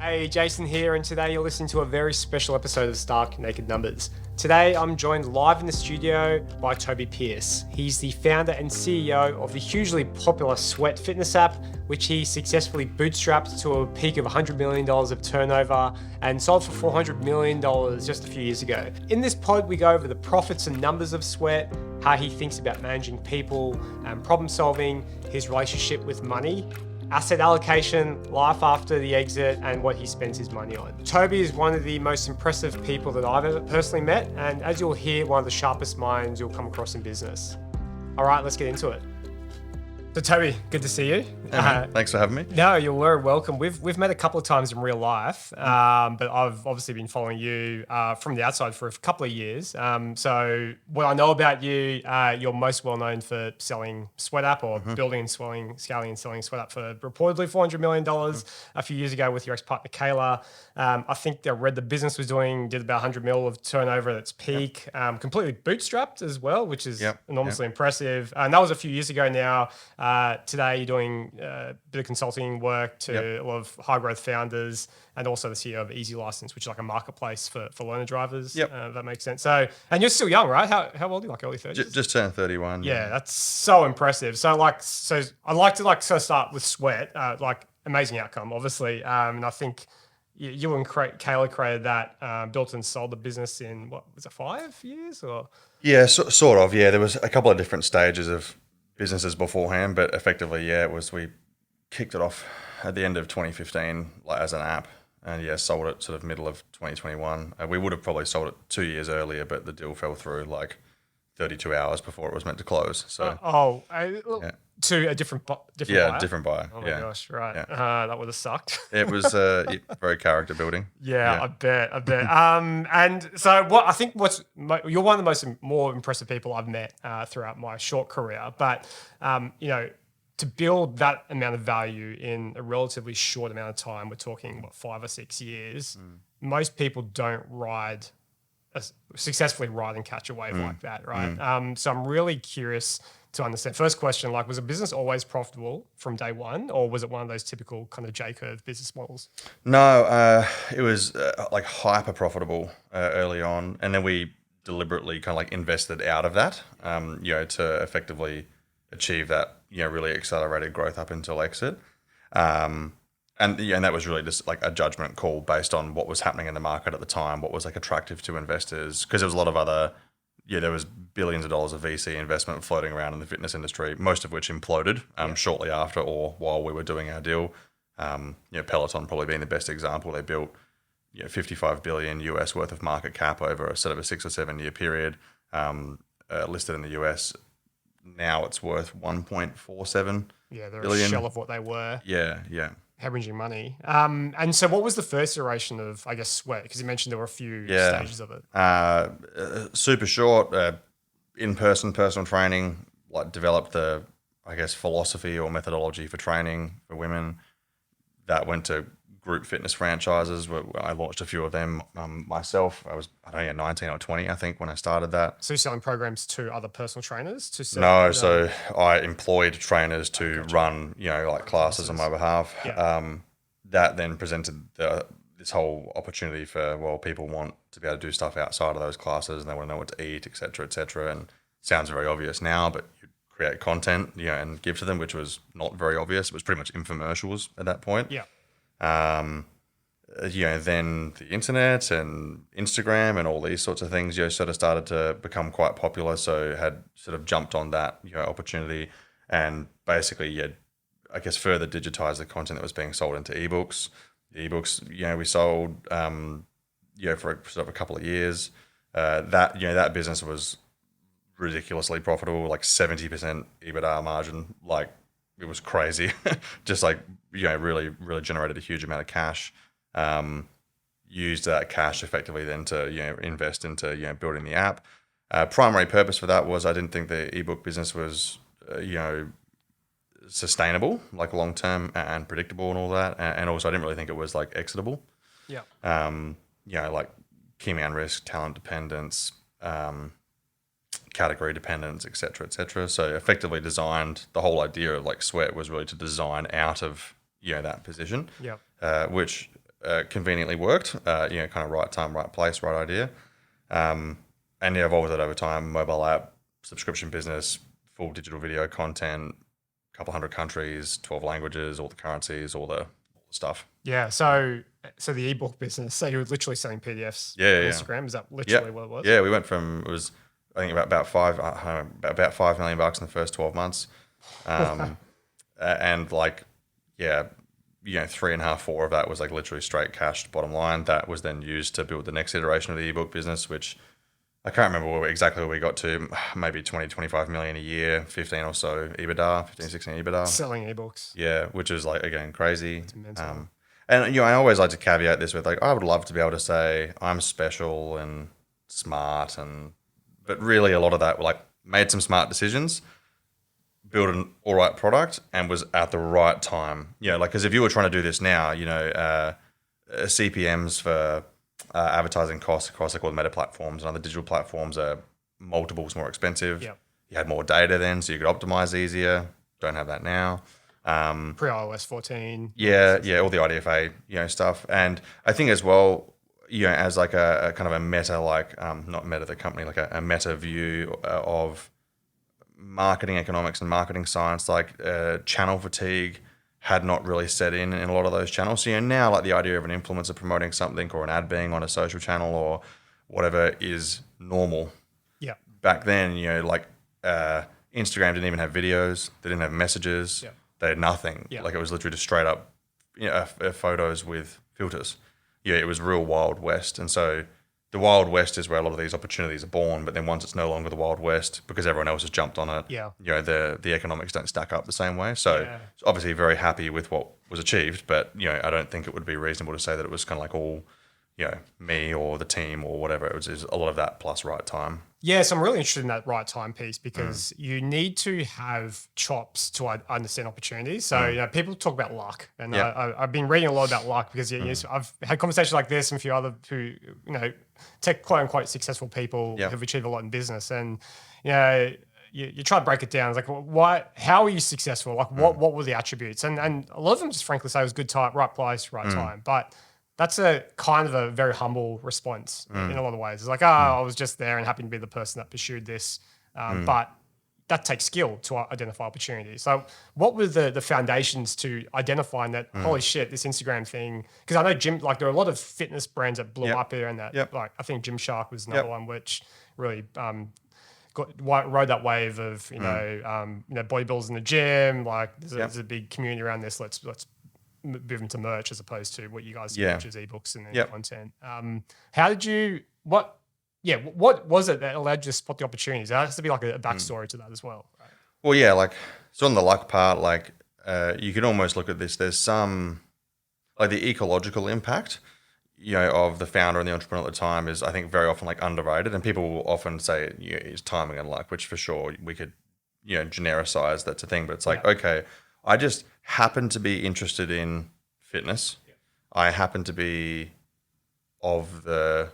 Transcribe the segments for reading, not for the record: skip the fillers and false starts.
Hey, Jason here, and today you're listening to a very special episode of Stark Naked Numbers. Today I'm joined live in the studio by Tobi Pearce. He's the founder and CEO of the hugely popular Sweat fitness app, which he successfully bootstrapped to a peak of $100 million of turnover and sold for $400 million just a few years ago. In this pod, we go over the profits and numbers of Sweat, how he thinks about managing people and problem solving, his relationship with money, asset allocation, life after the exit, and what he spends his money on. Tobi is one of the most impressive people that I've ever personally met, and as you'll hear, one of the sharpest minds you'll come across in business. All right, let's get into it. So Tobi, good to see you. Hey, thanks for having me. No, you're very welcome. We've met a couple of times in real life, but I've obviously been following you from the outside for a couple of years. So what I know about you, you're most well known for selling Sweat App or building and scaling and selling Sweat App for reportedly $400 million a few years ago with your ex-partner Kayla. I think I read the business did about 100 mil of turnover at its peak, completely bootstrapped as well, which is enormously impressive. And that was a few years ago now. Today you're doing a bit of consulting work to a lot of high growth founders, and also the CEO of Easy License, which is like a marketplace for learner drivers. That makes sense. So, and you're still young, right? How old are you? Like early 30s? Just turned 31. Yeah, that's so impressive. So I'd like to sort of start with Sweat, amazing outcome, obviously. And I think you and Kayla created that, built and sold the business in, what was it, 5 years or? Yeah, sort of. Yeah, there was a couple of different stages of businesses beforehand, but effectively, we kicked it off at the end of 2015, as an app, and sold it sort of middle of 2021. We would have probably sold it 2 years earlier, but the deal fell through 32 hours before it was meant to close. So to a different buyer? Different buyer. Oh my gosh, right. Yeah. That would have sucked. It was very character building. Yeah, I bet. And so you're one of the more impressive people I've met throughout my short career. But, to build that amount of value in a relatively short amount of time, we're talking, 5 or 6 years, most people don't successfully ride and catch a wave like that, right? So I'm really curious to understand. First question, was the business always profitable from day one, or was it one of those typical kind of J-curve business models? No, it was hyper profitable early on, and then we deliberately kind of invested out of that, to effectively achieve that, really accelerated growth up until exit. And that was really just a judgment call based on what was happening in the market at the time, what was attractive to investors, because there was a lot of other, there was billions of dollars of VC investment floating around in the fitness industry, most of which imploded shortly after or while we were doing our deal. Peloton probably being the best example. They built $55 billion US worth of market cap over a sort of a 6 or 7 year period, listed in the US. Now it's worth 1.47 they're billion. A shell of what they were. Yeah. Hemorrhaging money. And so what was the first iteration of, Sweat? Because you mentioned there were a few stages of it. Super short, in-person personal training, developed the, philosophy or methodology for training for women. That went to group fitness franchises. Where I launched a few of them myself. I was 19 or 20, I think, when I started that. So you're selling programs to other personal trainers? So I employed trainers to run, classes on my behalf. Yeah. That then presented this whole opportunity for, people want to be able to do stuff outside of those classes, and they want to know what to eat, et cetera, and sounds very obvious now, but you create content, and give to them, which was not very obvious. It was pretty much infomercials at that point. Yeah. Then the internet and Instagram and all these sorts of things, sort of started to become quite popular. So had sort of jumped on that, opportunity, and basically, further digitized the content that was being sold into ebooks. The ebooks, we sold, for sort of a couple of years. That business was ridiculously profitable, 70% EBITDA margin, it was crazy. Just really, really generated a huge amount of cash. Used that cash effectively then to, invest into, building the app. Primary purpose for that was I didn't think the ebook business was, sustainable, long-term and predictable and all that. And also I didn't really think it was exitable. Yeah. Key man risk, talent dependence, category dependence, et cetera. So effectively designed, the whole idea of Sweat was really to design out of, that position, which conveniently worked. Kind of right time, right place, right idea. And evolved it over time. Mobile app, subscription business, full digital video content, a couple hundred countries, 12 languages, all the currencies, all the stuff. Yeah. So the ebook business, so you were literally selling PDFs Yeah, on yeah. Instagram. Is that literally what it was? Yeah, we went from it was I think about $5 million in the first 12 months, and like 3.5, 4 of that was like literally straight cash bottom line. That was then used to build the next iteration of the ebook business, which I can't remember exactly where we got to, maybe 20, 25 million a year, 15 or so EBITDA, 15, 16 EBITDA. Selling ebooks. Yeah, which is like, again, crazy. It's mental. And I always like to caveat this with like, I would love to be able to say I'm special and smart, but really a lot of that like made some smart decisions, built an all right product, and was at the right time. Like, because if you were trying to do this now, CPMs for advertising costs across like all the meta platforms and other digital platforms are multiples more expensive. Yep. You had more data then, so you could optimize easier. Don't have that now. Pre-iOS 14. Yeah, all the IDFA, stuff. And I think as well, as like a kind of a meta, like not meta the company, like a meta view of marketing economics and marketing science, like channel fatigue had not really set in a lot of those channels. So now like the idea of an influencer promoting something or an ad being on a social channel or whatever is normal. Yeah. Back then, Instagram didn't even have videos. They didn't have messages. Yeah. They had nothing. Yeah. Like it was literally just straight up photos with filters. Yeah, it was real Wild West. And so the Wild West is where a lot of these opportunities are born. But then once it's no longer the Wild West, because everyone else has jumped on it, the economics don't stack up the same way. So obviously very happy with what was achieved. But, I don't think it would be reasonable to say that it was kind of like all, me or the team or whatever. It was a lot of that plus right time. Yeah, so I'm really interested in that right time piece because you need to have chops to understand opportunities. So people talk about luck, and I've been reading a lot about luck because I've had conversations like this and a few other who tech quote unquote successful people who've achieved a lot in business, and you try to break it down. It's like, why? How are you successful? Like, what were the attributes? And a lot of them just frankly say it was good time, right place, right time, but that's a kind of a very humble response in a lot of ways. It's like, I was just there and happened to be the person that pursued this. But that takes skill to identify opportunities. So what were the foundations to identifying that, holy shit, this Instagram thing? Because I know there are a lot of fitness brands that blew up here and that, like I think Gymshark was another one which really rode that wave of, bodybuilders in the gym. Like there's a big community around this. Let's move into merch as opposed to what you guys do, which is ebooks and then content. How did you, what was it that allowed you to spot the opportunities? There has to be like a backstory to that as well. Right? Well, so on the luck part, you can almost look at this. There's some, like the ecological impact, of the founder and the entrepreneur at the time is, I think, very often underrated. And people will often say it's timing and luck, which for sure we could, genericize that's a thing. But it's okay, I just happen to be interested in fitness. Yeah. I happen to be of the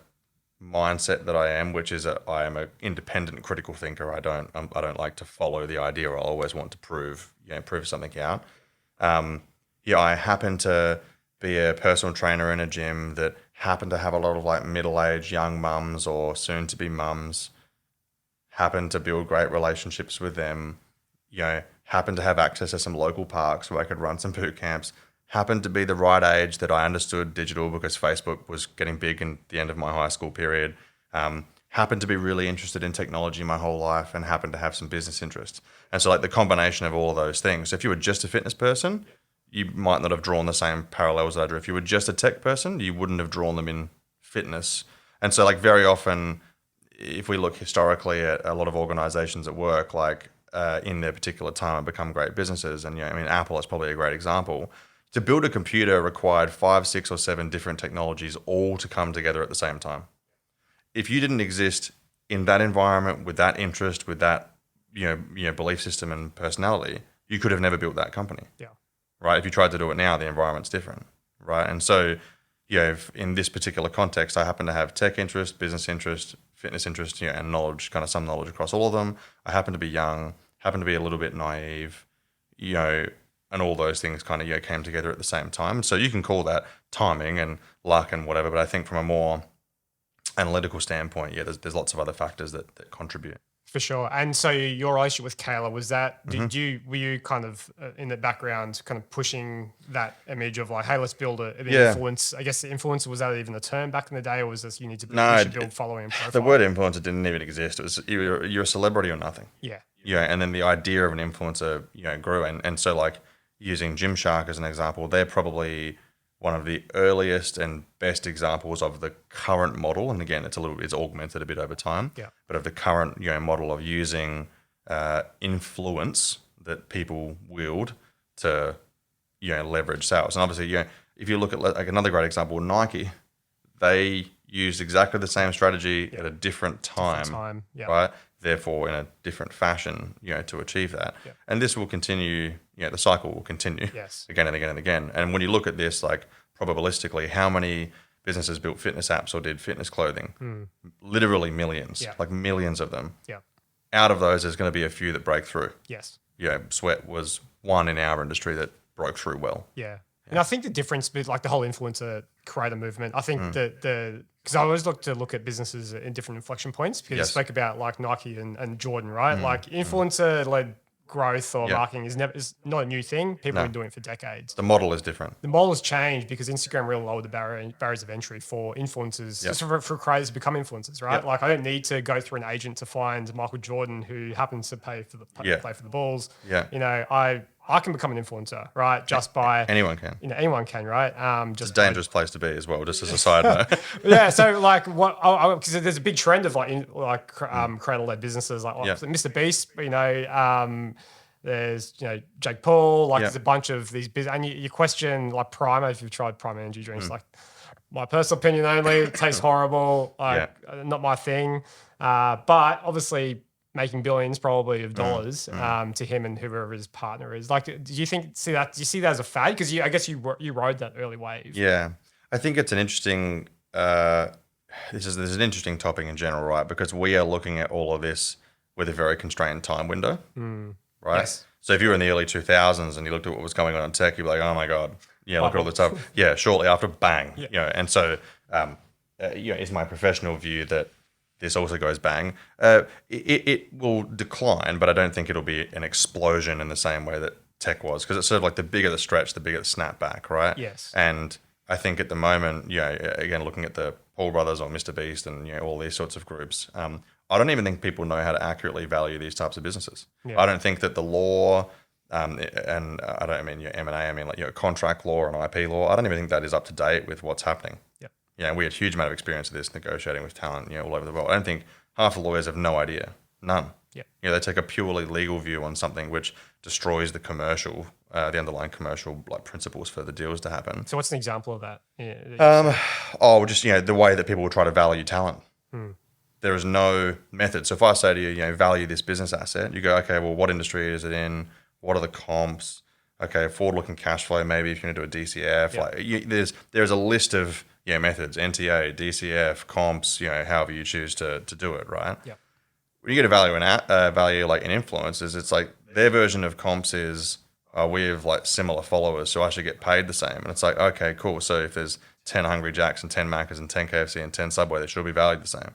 mindset that I am, which is I am an independent critical thinker. I don't like to follow the idea. I always want to prove something out. I happen to be a personal trainer in a gym that happen to have a lot of middle-aged young mums or soon-to-be mums. Happen to build great relationships with them. Happened to have access to some local parks where I could run some boot camps. Happened to be the right age that I understood digital because Facebook was getting big in the end of my high school period. Happened to be really interested in technology my whole life and happened to have some business interests. And so the combination of all of those things. So if you were just a fitness person, you might not have drawn the same parallels that I drew. If you were just a tech person, you wouldn't have drawn them in fitness. And so very often, if we look historically at a lot of organizations at work, in their particular time and become great businesses. And Apple is probably a great example. To build a computer required 5, 6, or 7 different technologies all to come together at the same time. If you didn't exist in that environment with that interest, with that belief system and personality, you could have never built that company. Yeah. Right. If you tried to do it now, the environment's different. Right. And so, in this particular context, I happen to have tech interest, business interest, fitness interest, and knowledge, kind of some knowledge across all of them. I happen to be young, happen to be a little bit naive, and all those things kind of came together at the same time. So you can call that timing and luck and whatever, but I think from a more analytical standpoint, there's lots of other factors that contribute. For sure. And so your relationship with Kayla, was that, were you kind of in the background kind of pushing that image of like, hey, let's build an influence? I guess the influencer, was that even the term back in the day, or was this you should build following and profile? The word influencer didn't even exist. It was you're a celebrity or nothing. Yeah. Yeah. And then the idea of an influencer, grew. And so like using Gymshark as an example, they're probably one of the earliest and best examples of the current model. And again, it's augmented a bit over time. Yeah. But of the current model of using influence that people wield to leverage sales. And obviously, if you look at like another great example, Nike, they used exactly the same strategy at a different time. Right? Therefore, in a different fashion, to achieve that. Yeah. And this will continue, the cycle will continue again and again and again. And when you look at this, like probabilistically, how many businesses built fitness apps or did fitness clothing? Literally millions, like millions of them. Yeah. Out of those, there's going to be a few that break through. Yes. Sweat was one in our industry that broke through well. Yeah. And I think the difference with like the whole influencer creator movement, I think because I always look at businesses in different inflection points, because you spoke about like Nike and Jordan, right? Like influencer led growth or marketing is not a new thing. People have been doing it for decades. The model is different. The model has changed because Instagram really lowered the barriers of entry for influencers, just for creators to become influencers, right? Like I don't need to go through an agent to find Michael Jordan who happens to play for the Bulls. Yeah. I can become an influencer, right? Just by anyone can. Anyone can, right? It's a dangerous place to be as well. Just as a side note. Yeah. So like because there's a big trend of creator-led businesses like Mr. Beast. There's Jake Paul. Like there's a bunch of these and you question like Prime, if you've tried Prime energy drinks. Like my personal opinion only, it tastes horrible. Not my thing. But obviously, making billions probably of dollars to him and whoever his partner is. Like, do you see that as a fad? Because I guess you rode that early wave. Yeah, I think it's an interesting. This is an interesting topic in general, right? Because we are looking at all of this with a very constrained time window, right? Yes. So if you were in the early 2000s and you looked at what was going on in tech, you'd be like, oh my god, look at all this stuff. Yeah, shortly after, bang, And so, is my professional view that this also goes bang. It will decline, but I don't think it'll be an explosion in the same way that tech was, because it's sort of like the bigger the stretch, the bigger the snapback, right? Yes. And I think at the moment, again, looking at the Paul Brothers or Mr. Beast and all these sorts of groups, I don't even think people know how to accurately value these types of businesses. Yeah. I don't think that the law, and I don't mean M&A, I mean like contract law and IP law, I don't even think that is up to date with what's happening. We had a huge amount of experience of this negotiating with talent, all over the world. I don't think half the lawyers have no idea, none. Yeah. They take a purely legal view on something which destroys the commercial, the underlying commercial like principles for the deals to happen. So what's an example of that? Just the way that people will try to value talent. There is no method. So if I say to you, value this business asset, you go, okay, well, what industry is it in? What are the comps? Okay, forward-looking cash flow. Maybe if you're going to do a DCF, there's a list of methods, NTA, DCF, comps, however you choose to do it, right? Yeah. When you get a value like an influencers, it's like their version of comps is we have like similar followers, so I should get paid the same. And it's like, okay, cool. So if there's 10 Hungry Jacks and 10 Maccas and 10 KFC and 10 Subway, they should be valued the same.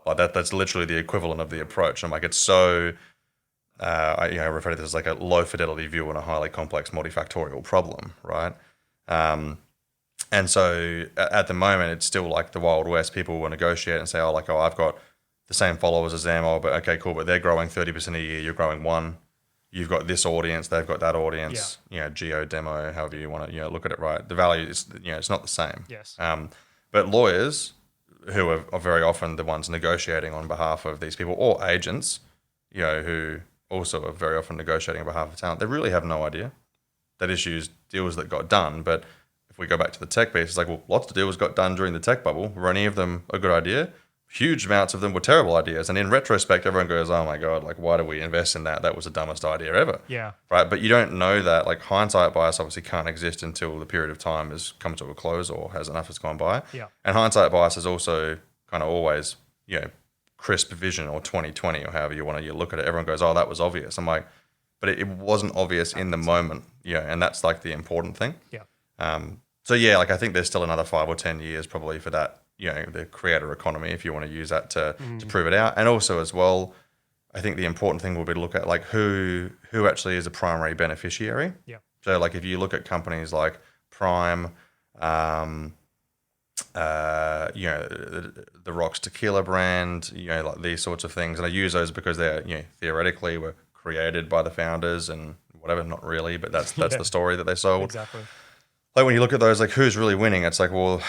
Like that's literally the equivalent of the approach. I'm like, it's so, I refer to this as like a low fidelity view on a highly complex multifactorial problem, right? And so at the moment, it's still like the Wild West. People will negotiate and say, I've got the same followers as them. But okay, cool. But they're growing 30% a year. You're growing 1%. You've got this audience. They've got that audience. Geo, demo, however you want to look at it, right? The value is, it's not the same. Yes. But lawyers, who are very often the ones negotiating on behalf of these people, or agents, who also are very often negotiating on behalf of talent, they really have no idea. That issues deals that got done, but if we go back to the tech piece, it's like, well, lots of deals got done during the tech bubble. Were any of them a good idea? Huge amounts of them were terrible ideas. And in retrospect, everyone goes, oh my God, like, why did we invest in that? That was the dumbest idea ever. Yeah. Right. But you don't know that. Like, hindsight bias obviously can't exist until the period of time has come to a close or has enough has gone by. Yeah. And hindsight bias is also kind of always, crisp vision or 20/20 or however you want to look at it. Everyone goes, oh, that was obvious. I'm like, but it wasn't obvious in the moment. Yeah, and that's like the important thing. Yeah. So yeah, like I think there's still another 5 or 10 years probably for that, the creator economy, if you want to use that to prove it out. And also as well, I think the important thing will be to look at like who actually is a primary beneficiary. Yeah. So like if you look at companies like Prime, the Rock's tequila brand, like these sorts of things. And I use those because they're, theoretically were created by the founders and whatever, not really, but that's Yeah. the story that they sold. Exactly. Like when you look at those, like who's really winning, it's like, well,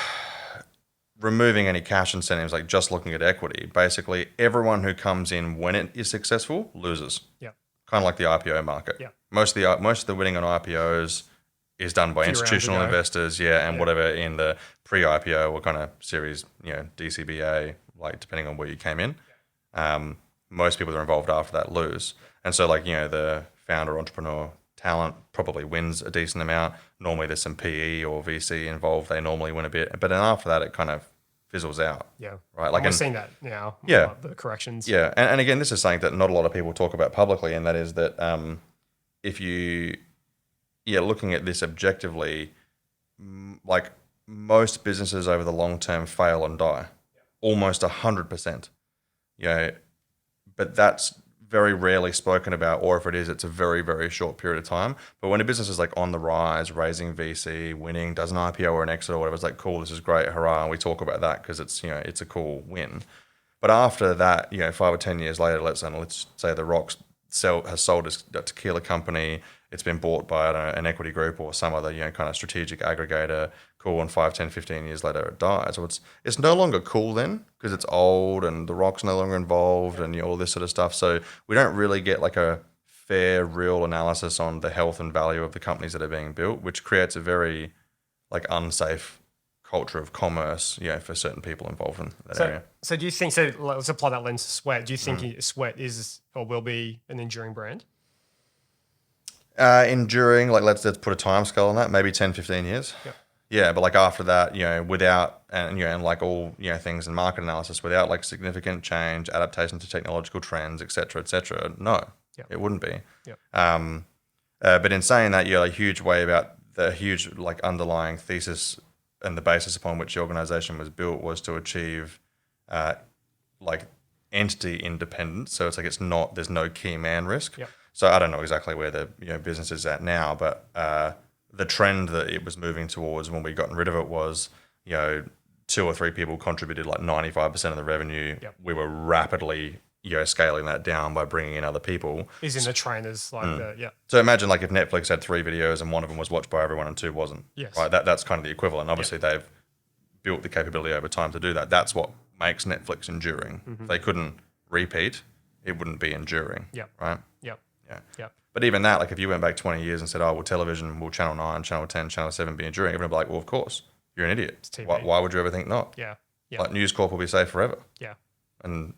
removing any cash incentives, like just looking at equity, basically everyone who comes in when it is successful loses. Yeah. Kind of like the IPO market. Yeah. Most of the winning on IPOs is done by institutional investors, and whatever in the pre-IPO or kind of series, DCBA, like depending on where you came in. Most people that are involved after that lose. And so like, the founder entrepreneur talent probably wins a decent amount. Normally there's some PE or VC involved. They normally win a bit. But then after that, it kind of fizzles out. Yeah. Right. Like we're seeing that now. Yeah. The corrections. Yeah. And again, this is something that not a lot of people talk about publicly. And that is that if you, looking at this objectively, like most businesses over the long term fail and die. Almost 100%. But that's very rarely spoken about, or if it is, it's a very, very short period of time. But when a business is like on the rise, raising VC, winning, does an IPO or an exit or whatever, it's like, cool, this is great, hurrah, and we talk about that because it's, it's a cool win. But after that, 5 or 10 years later, let's say the Rock's has sold a tequila company, it's been bought by an equity group or some other kind of strategic aggregator. Cool, and 5, 10, 15 years later it dies. So it's no longer cool then because it's old and the Rock's no longer involved and all this sort of stuff. So we don't really get like a fair, real analysis on the health and value of the companies that are being built, which creates a very like unsafe culture of commerce, for certain people involved in that area. So do you think, so let's apply that lens to Sweat. Do you think Sweat is or will be an enduring brand? Enduring, like let's put a time scale on that, maybe 10, 15 years. Yeah. Yeah, but like after that, without, and like all, things in market analysis, without like significant change, adaptation to technological trends, et cetera, no, it wouldn't be. Yeah. But in saying that, a huge way about the huge like underlying thesis and the basis upon which the organization was built was to achieve like entity independence. So it's like there's no key man risk. Yep. So I don't know exactly where the business is at now, but the trend that it was moving towards when we gotten rid of it was 2 or 3 people contributed like 95% of the revenue. Yep. We were rapidly scaling that down by bringing in other people. Is in the trainers like So imagine like if Netflix had 3 videos and one of them was watched by everyone and 2 wasn't. Yes. Right. That's kind of the equivalent. Obviously, they've built the capability over time to do that. That's what makes Netflix enduring. If they couldn't repeat, it wouldn't be enduring. Yep. Right. Yep. Yeah. Yep. But even that, like if you went back 20 years and said, oh, well, television, will Channel 9, Channel 10, Channel 7 be enduring? Everyone would be like, well, of course. You're an idiot. It's TV. Why would you ever think not? Yeah. Yeah. Like News Corp will be safe forever. Yeah. And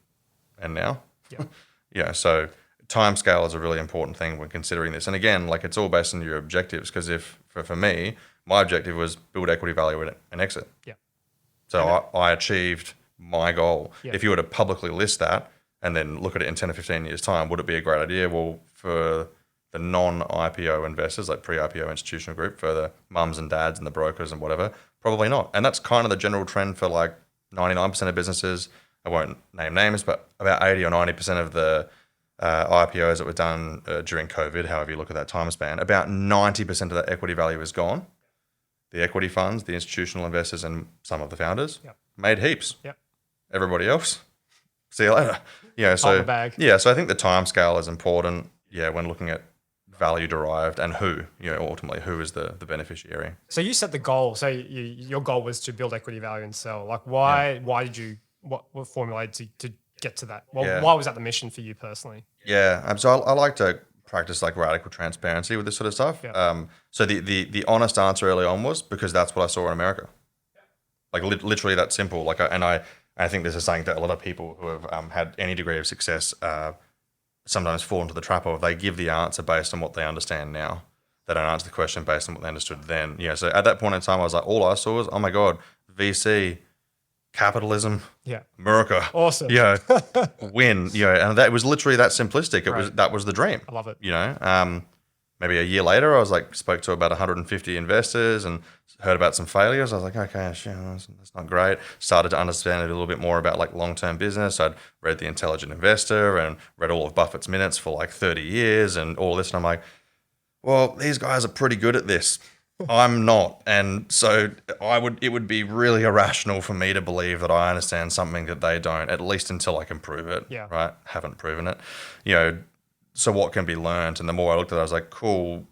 now? Yeah. So time scale is a really important thing when considering this. And again, like it's all based on your objectives because if, for me, my objective was build equity value and exit. Yeah. So I achieved my goal. Yeah. If you were to publicly list that and then look at it in 10 or 15 years' time, would it be a great idea? Well, for the non-IPO investors, like pre-IPO institutional group, for the mums and dads and the brokers and whatever, probably not. And that's kind of the general trend for like 99% of businesses. I won't name names, but about 80 or 90% of the IPOs that were done during COVID, however you look at that time span, about 90% of that equity value is gone. The equity funds, the institutional investors, and some of the founders made heaps. Yep. Everybody else, see you later. So the bag. So I think the time scale is important. When looking at value derived and who, ultimately who is the beneficiary. So you set the goal. So your goal was to build equity value and sell. Like why did you what formulated to get to that? Well, why was that the mission for you personally? Yeah. So I like to practice like radical transparency with this sort of stuff. Yeah. So the honest answer early on was because that's what I saw in America. Like literally that simple. Like I think this is something that a lot of people who have had any degree of success sometimes fall into the trap of. They give the answer based on what they understand now. They don't answer the question based on what they understood then. So at that point in time, I was like, all I saw was, oh my God, VC capitalism, Yeah. America, Awesome. win, and that was literally that simplistic. That was the dream. I love it. Maybe a year later, I was like, spoke to about 150 investors and heard about some failures. I was like, okay, shit, that's not great. Started to understand a little bit more about like long-term business. I'd read The Intelligent Investor and read all of Buffett's minutes for like 30 years and all this. And I'm like, well, these guys are pretty good at this. I'm not. And so it would be really irrational for me to believe that I understand something that they don't, at least until I can prove it. Yeah. Right. Haven't proven it. So what can be learned? And the more I looked at it, I was like, cool,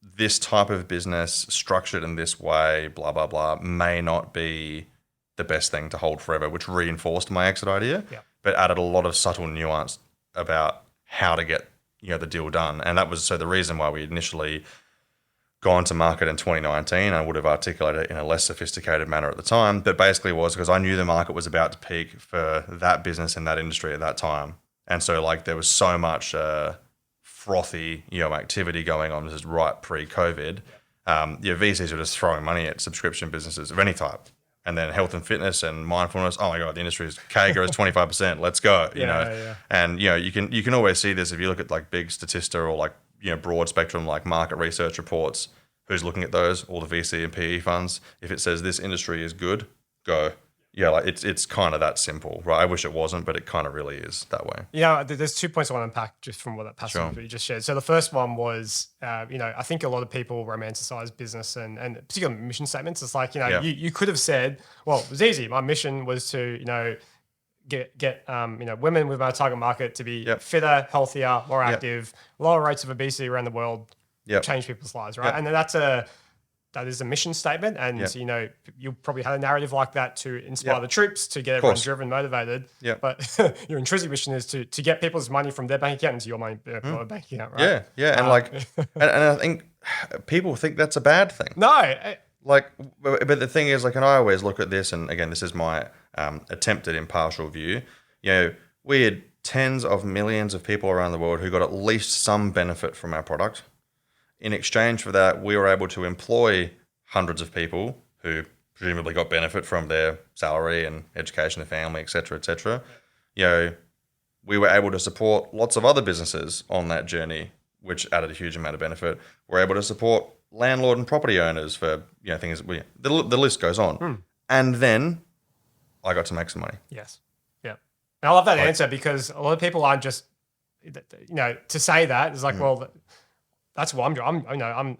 this type of business structured in this way, blah, blah, blah, may not be the best thing to hold forever, which reinforced my exit idea, but added a lot of subtle nuance about how to get, the deal done. And that was the reason why we initially gone to market in 2019. I would have articulated it in a less sophisticated manner at the time, but basically was because I knew the market was about to peak for that business in that industry at that time. And so like there was so much frothy, activity going on. This is right pre-COVID. VCs were just throwing money at subscription businesses of any type. And then health and fitness and mindfulness. Oh my God, the industry is CAGR is 25%. Let's go. And you can always see this if you look at like big Statista or like broad spectrum like market research reports. Who's looking at those? All the VC and PE funds. If it says this industry is good, go. Yeah, like it's kind of that simple, right? I wish it wasn't, but it kind of really is that way. There's 2 points I want to unpack just from what that passage that you just shared. So the first one was, I think a lot of people romanticize business and particularly mission statements. It's like, you could have said, well, it was easy. My mission was to, get women with my target market to be fitter, healthier, more active, lower rates of obesity around the world, change people's lives, right? And then that is a mission statement. And, you probably had a narrative like that to inspire the troops, to get everyone driven, motivated. But your intrinsic mission is to get people's money from their bank account into your money, your bank account, right? Yeah. And I think people think that's a bad thing. No. But the thing is, and I always look at this, and again, this is my attempted impartial view. We had tens of millions of people around the world who got at least some benefit from our product. In exchange for that, we were able to employ hundreds of people who presumably got benefit from their salary and education, their family, et cetera, et cetera. We were able to support lots of other businesses on that journey, which added a huge amount of benefit. We're able to support landlord and property owners for things. The list goes on. And then I got to make some money. Yes. Yeah. And I love that answer because a lot of people aren't just, to say that is like, well, that's what I'm doing. I'm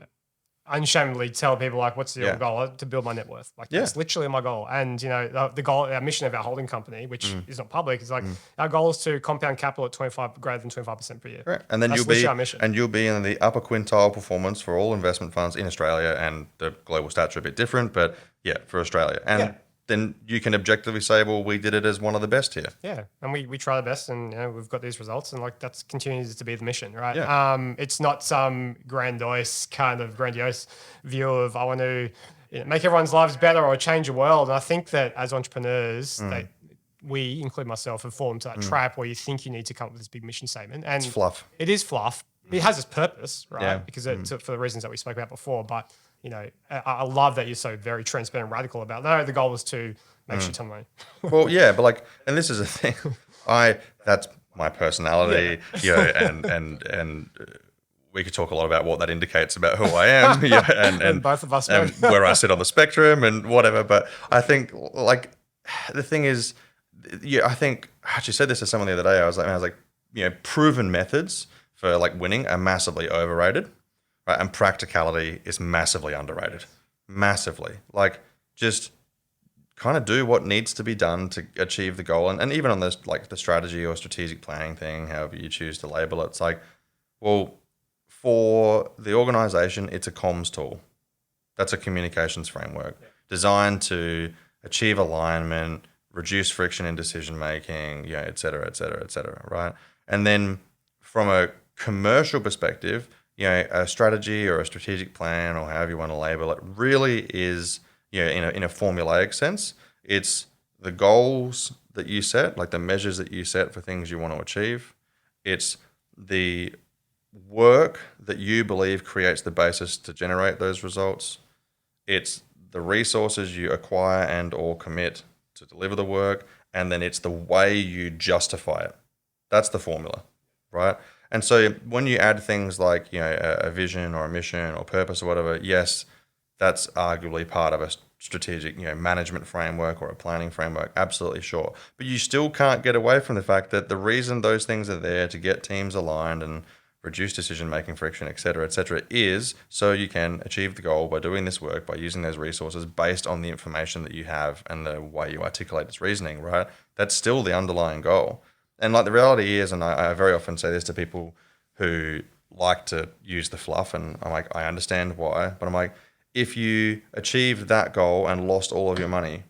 unashamedly tell people like, what's your goal? To build my net worth. That's literally my goal. And the goal, our mission of our holding company, which is not public, is like our goal is to compound capital at greater than 25% per year. Right. And then our mission. And you'll be in the upper quintile performance for all investment funds in Australia, and the global stats are a bit different, but for Australia. And then you can objectively say, well, we did it as one of the best here. Yeah, and we try the best, and we've got these results, and that continues to be the mission, right? It's not some grandiose view of I want to make everyone's lives better or change the world. And I think that as entrepreneurs, we, include myself, have fallen into that trap where you think you need to come up with this big mission statement, and it's fluff. It is fluff. It has its purpose, right? Because for the reasons that we spoke about before, but. I love that you're so very transparent and radical about. No, the goal was to make shit ton of money. Well, but and this is a thing. That's my personality, and we could talk a lot about what that indicates about who I am, and both of us, and where I sit on the spectrum and whatever. But I think the thing is, I think I actually said this to someone the other day. I was like, proven methods for winning are massively overrated. Right? And practicality is massively underrated. Massively. Just kind of do what needs to be done to achieve the goal. And even on this, the strategy or strategic planning thing, however you choose to label it, it's for the organization, it's a comms tool. That's a communications framework designed to achieve alignment, reduce friction in decision making, et cetera, et cetera, et cetera, right? And then from a commercial perspective, a strategy or a strategic plan, or however you want to label it, really is, in a formulaic sense, it's the goals that you set, the measures that you set for things you want to achieve. It's the work that you believe creates the basis to generate those results. It's the resources you acquire and or commit to deliver the work, and then it's the way you justify it. That's the formula, right? And so when you add things like, a vision or a mission or purpose or whatever, yes, that's arguably part of a strategic, management framework or a planning framework. Absolutely, sure. But you still can't get away from the fact that the reason those things are there to get teams aligned and reduce decision-making friction, et cetera, is so you can achieve the goal by doing this work, by using those resources based on the information that you have and the way you articulate this reasoning, right? That's still the underlying goal. And like the reality is, and I very often say this to people who like to use the fluff, and I'm like, I understand why, but I'm like, if you achieved that goal and lost all of your money,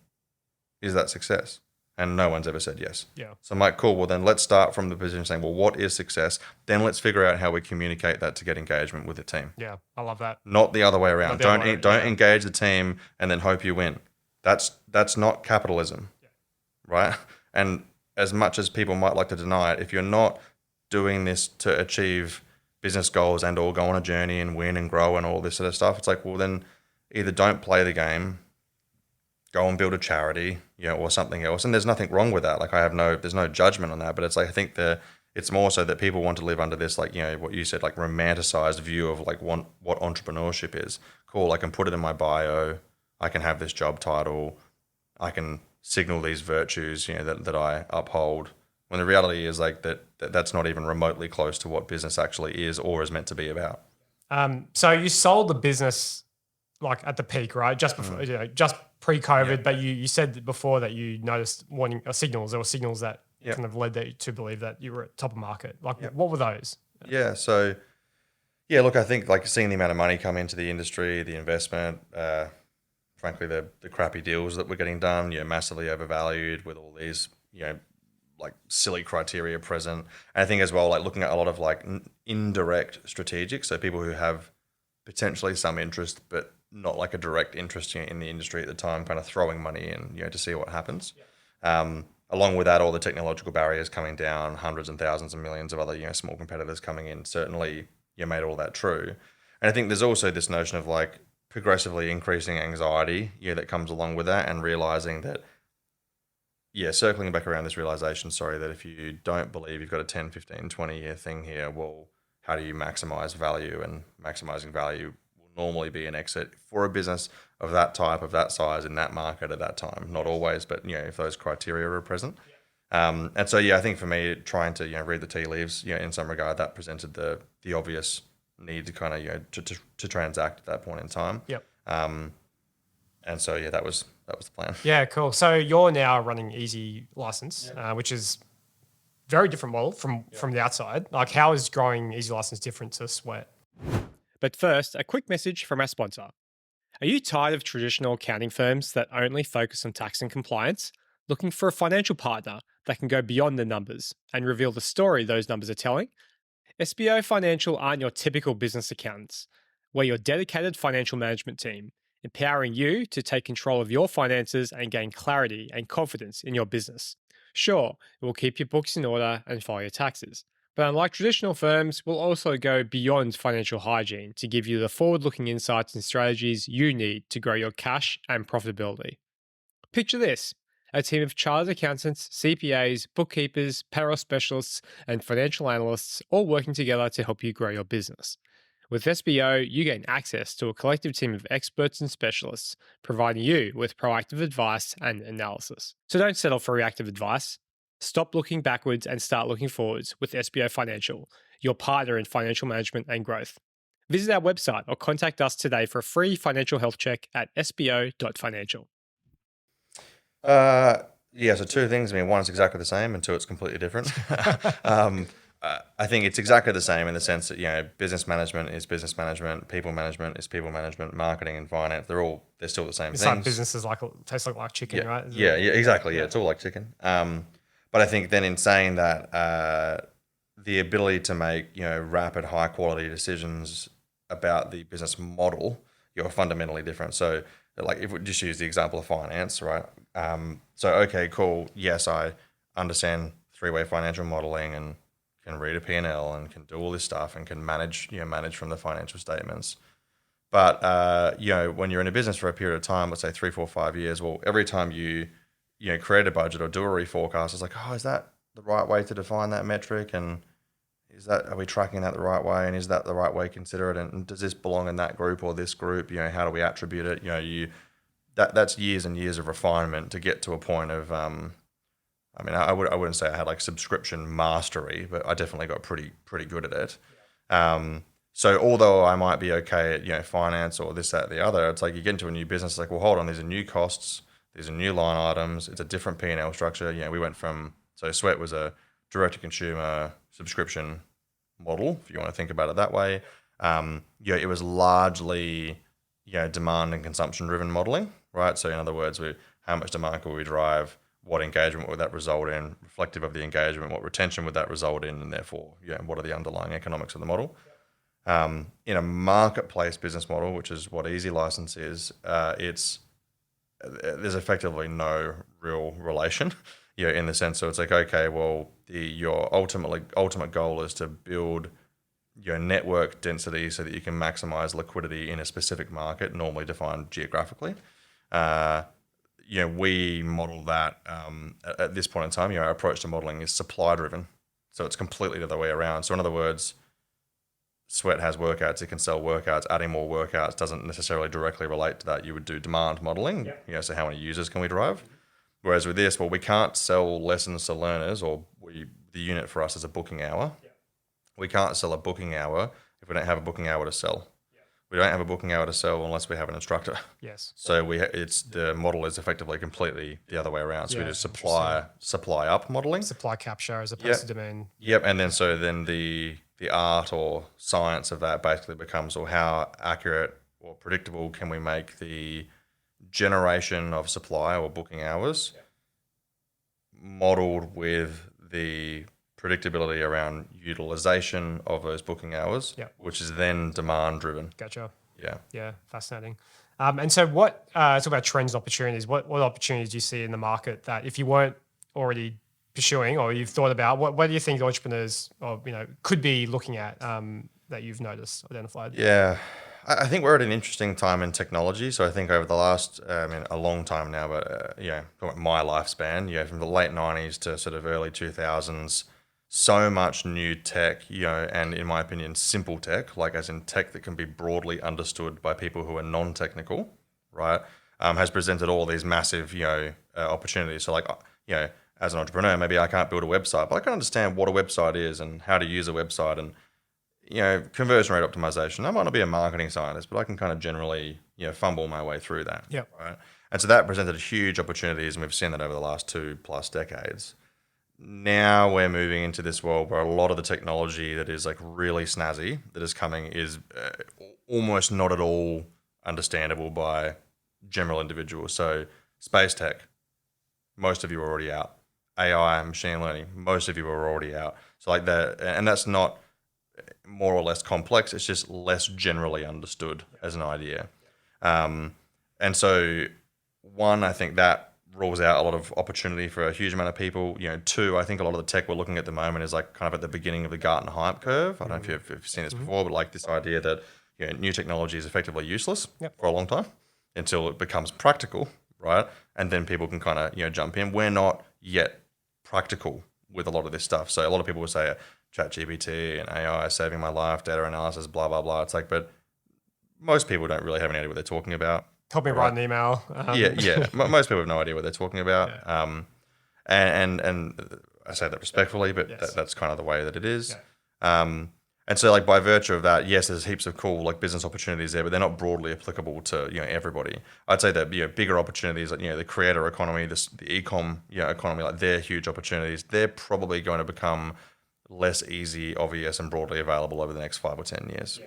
is that success? And no one's ever said yes. Yeah. So I'm like, cool, well then let's start from the position saying, well, what is success? Then let's figure out how we communicate that to get engagement with the team. Yeah, I love that. Not the other way around. Don't Yeah. engage the team and then hope you win. That's not capitalism, right? And as much as people might like to deny it, if you're not doing this to achieve business goals and or go on a journey and win and grow and all this sort of stuff, it's like, well, then either don't play the game, go and build a charity, or something else. And there's nothing wrong with that. Like there's no judgment on that, but it's like, I think it's more so that people want to live under this, like, what you said, like romanticized view of like what entrepreneurship is. Cool. I can put it in my bio. I can have this job title. I can signal these virtues, that I uphold. When the reality is like that's not even remotely close to what business actually is or is meant to be about. So you sold the business like at the peak, right? Just before, just pre-COVID, but you said before that you noticed signals. There were signals that kind of led you to believe that you were at top of market. Like, what were those? Yeah. So, look, I think like seeing the amount of money come into the industry, the investment, frankly, the crappy deals that were getting done, massively overvalued with all these, like silly criteria present. And I think as well, like looking at a lot of like indirect strategics, so people who have potentially some interest, but not like a direct interest in the industry at the time, kind of throwing money in, to see what happens. Along with that, all the technological barriers coming down, hundreds and thousands and millions of other, small competitors coming in, certainly made all that true. And I think there's also this notion of like progressively increasing anxiety, that comes along with that, and realizing that, circling back around this realization, that if you don't believe you've got a 10, 15, 20 year thing here, well, how do you maximize value? And maximizing value will normally be an exit for a business of that type, of that size, in that market at that time. Not always, but, if those criteria are present. And so, I think for me, trying to, read the tea leaves, in some regard, that presented the obvious need to kind of, to transact at that point in time. Yep. And so, that was the plan. Yeah, cool. So you're now running Easy License, which is very different model from the outside. Like, how is growing Easy License different to Sweat? But first, a quick message from our sponsor. Are you tired of traditional accounting firms that only focus on tax and compliance? Looking for a financial partner that can go beyond the numbers and reveal the story those numbers are telling? SBO Financial aren't your typical business accountants. We're your dedicated financial management team, empowering you to take control of your finances and gain clarity and confidence in your business. Sure, it will keep your books in order and file your taxes. But unlike traditional firms, we'll also go beyond financial hygiene to give you the forward-looking insights and strategies you need to grow your cash and profitability. Picture this: a team of chartered accountants, CPAs, bookkeepers, payroll specialists, and financial analysts all working together to help you grow your business. With SBO, you gain access to a collective team of experts and specialists, providing you with proactive advice and analysis. So don't settle for reactive advice. Stop looking backwards and start looking forwards with SBO Financial, your partner in financial management and growth. Visit our website or contact us today for a free financial health check at sbo.financial. So two things. I mean, one, it's exactly the same, and two, it's completely different. I think it's exactly the same in the sense that, business management is business management, people management is people management, marketing and finance, they're still the same It's things. like businesses tastes like chicken, right? Yeah, exactly. Yeah, it's all like chicken. But I think then in saying that, the ability to make, rapid, high quality decisions about the business model, you're fundamentally different. So like if we just use the example of finance, right? So, okay, cool. Yes, I understand three-way financial modeling and can read a P&L and can do all this stuff and can manage from the financial statements. But, when you're in a business for a period of time, let's say 3, 4, 5 years, well, every time you create a budget or do a reforecast. It's like, oh, is that the right way to define that metric? And are we tracking that the right way? And is that the right way to consider it? And does this belong in that group or this group? How do we attribute it? That's years and years of refinement to get to a point of, I wouldn't say I had like subscription mastery, but I definitely got pretty good at it. So although I might be okay at, finance or this, that, the other, it's like you get into a new business, it's like, well, hold on, these are new costs, these are new line items, it's a different P&L structure. We went from, so Sweat was a direct-to-consumer subscription model, if you want to think about it that way. It was largely, demand and consumption-driven modeling, right? So in other words, how much demand could we drive? What engagement would that result in? Reflective of the engagement, what retention would that result in? And therefore, what are the underlying economics of the model? In a marketplace business model, which is what Easy License is, there's effectively no real relation, in the sense. So it's like, okay, well, your ultimate goal is to build your network density so that you can maximize liquidity in a specific market, normally defined geographically. We model that at this point in time. Our approach to modeling is supply driven, so it's completely the other way around. So in other words, Sweat has workouts; it can sell workouts. Adding more workouts doesn't necessarily directly relate to that. You would do demand modeling, so how many users can we drive? Whereas with this, well, we can't sell lessons to learners, or the unit for us is a booking hour. We can't sell a booking hour if we don't have a booking hour to sell. We don't have a booking hour to sell unless we have an instructor. Yes. So the model is effectively completely the other way around. So we do supply up modeling, supply capture as opposed to demand. Yep. And then the art or science of that basically becomes, well, how accurate or predictable can we make the generation of supply or booking hours modeled with the predictability around utilization of those booking hours, which is then demand driven. Gotcha. Yeah, fascinating. And so talk about trends and opportunities. What opportunities do you see in the market that if you weren't already pursuing or you've thought about, what do you think entrepreneurs could be looking at that you've identified? Yeah, I think we're at an interesting time in technology. So I think over the last, a long time now, but my lifespan, from the late 90s to sort of early 2000s, so much new tech, and in my opinion, simple tech, like as in tech that can be broadly understood by people who are non-technical, right, has presented all these massive, opportunities. So like, as an entrepreneur, maybe I can't build a website, but I can understand what a website is and how to use a website and, conversion rate optimization. I might not be a marketing scientist, but I can kind of generally, fumble my way through that. Yeah. Right. And so that presented huge opportunities, and we've seen that over the last 2+ decades. Now we're moving into this world where a lot of the technology that is like really snazzy that is coming is almost not at all understandable by general individuals. So space tech, most of you are already out. AI, machine learning, most of you are already out. So like that, and that's not more or less complex. It's just less generally understood as an idea. And so one, I think that rules out a lot of opportunity for a huge amount of people. Two, I think a lot of the tech we're looking at the moment is like kind of at the beginning of the Gartner hype curve. I don't know if you've seen this before, but like this idea that new technology is effectively useless for a long time until it becomes practical, right? And then people can kind of jump in. We're not yet practical with a lot of this stuff. So a lot of people will say ChatGPT and AI is saving my life, data analysis, blah blah blah. It's like, but most people don't really have any idea what they're talking about. Help me write an email. Most people have no idea what they're talking about. And I say that respectfully, but that's kind of the way that it is. And so like by virtue of that, yes, there's heaps of cool like business opportunities there, but they're not broadly applicable to everybody. I'd say that bigger opportunities like the creator economy, the e-com economy, like they're huge opportunities. They're probably going to become less easy, obvious, and broadly available over the next 5 or 10 years.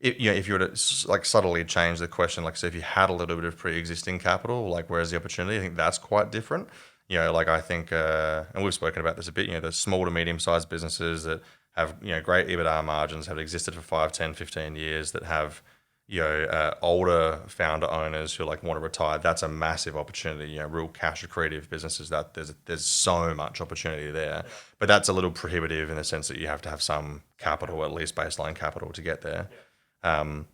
If you were to like subtly change the question, like so if you had a little bit of pre-existing capital, like where's the opportunity? I think that's quite different. Like I think, and we've spoken about this a bit, the small to medium-sized businesses that have, great EBITDA margins, have existed for 5, 10, 15 years, that have, older founder owners who like want to retire. That's a massive opportunity, real cash accretive businesses that there's so much opportunity there, but that's a little prohibitive in the sense that you have to have some capital, at least baseline capital to get there. And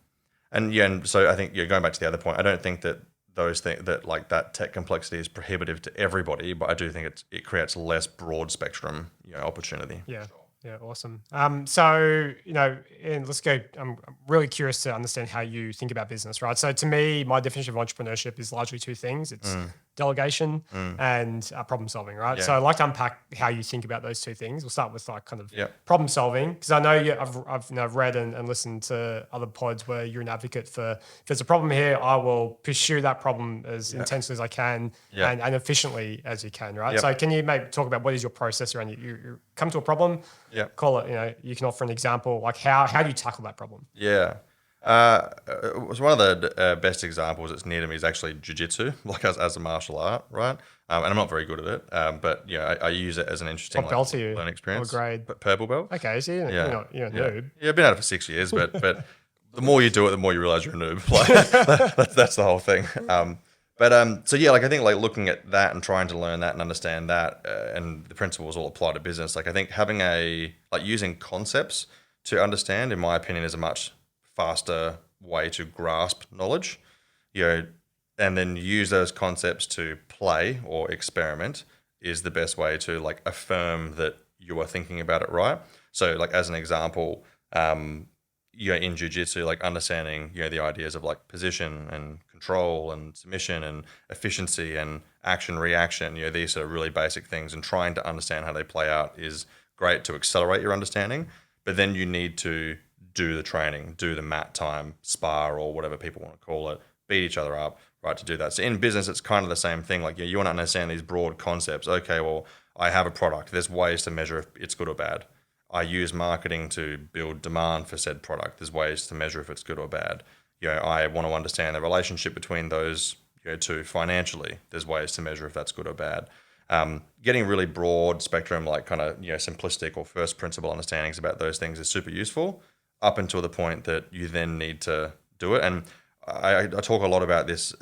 so I think going back to the other point, I don't think that those things that like that tech complexity is prohibitive to everybody, but I do think it creates less broad spectrum, opportunity. Yeah. Yeah, awesome. So, and let's go. I'm really curious to understand how you think about business, right? So, to me, my definition of entrepreneurship is largely two things: it's delegation and problem solving, right? Yeah. So, I'd like to unpack how you think about those two things. We'll start with like kind of Yeah. problem solving, because I know I've read and listened to other pods where you're an advocate for if there's a problem here, I will pursue that problem as intensely as I can and efficiently as you can, right? Yep. So, can you maybe talk about what is your process around you come to a problem? Yeah. Call it, you can offer an example, like how do you tackle that problem? Yeah. It was one of the best examples that's near to me is actually jiu-jitsu, like as a martial art, right? And I'm not very good at it, but I use it as an interesting What belt are you? learning experience. What grade? Purple belt. Okay, so you're not a noob. Yeah, I've been at it for 6 years, but the more you do it, the more you realize you're a noob. Like that's the whole thing. So yeah, like I think like looking at that and trying to learn that and understand that, and the principles all apply to business. Like I think having using concepts to understand, in my opinion, is a much faster way to grasp knowledge, and then use those concepts to play or experiment is the best way to like affirm that you are thinking about it right. So like as an example, in jiu-jitsu, like understanding, the ideas of like position and control and submission and efficiency and action reaction, these are really basic things, and trying to understand how they play out is great to accelerate your understanding. But then you need to do the training, do the mat time, spar, or whatever people want to call it, beat each other up, right, to do that. So in business, it's kind of the same thing. Like you want to understand these broad concepts. Okay, well, I have a product. There's ways to measure if it's good or bad. I use marketing to build demand for said product. There's ways to measure if it's good or bad. I want to understand the relationship between those two financially. There's ways to measure if that's good or bad. Getting really broad spectrum, like kind of simplistic or first principle understandings about those things is super useful, up until the point that you then need to do it. And I talk a lot about this,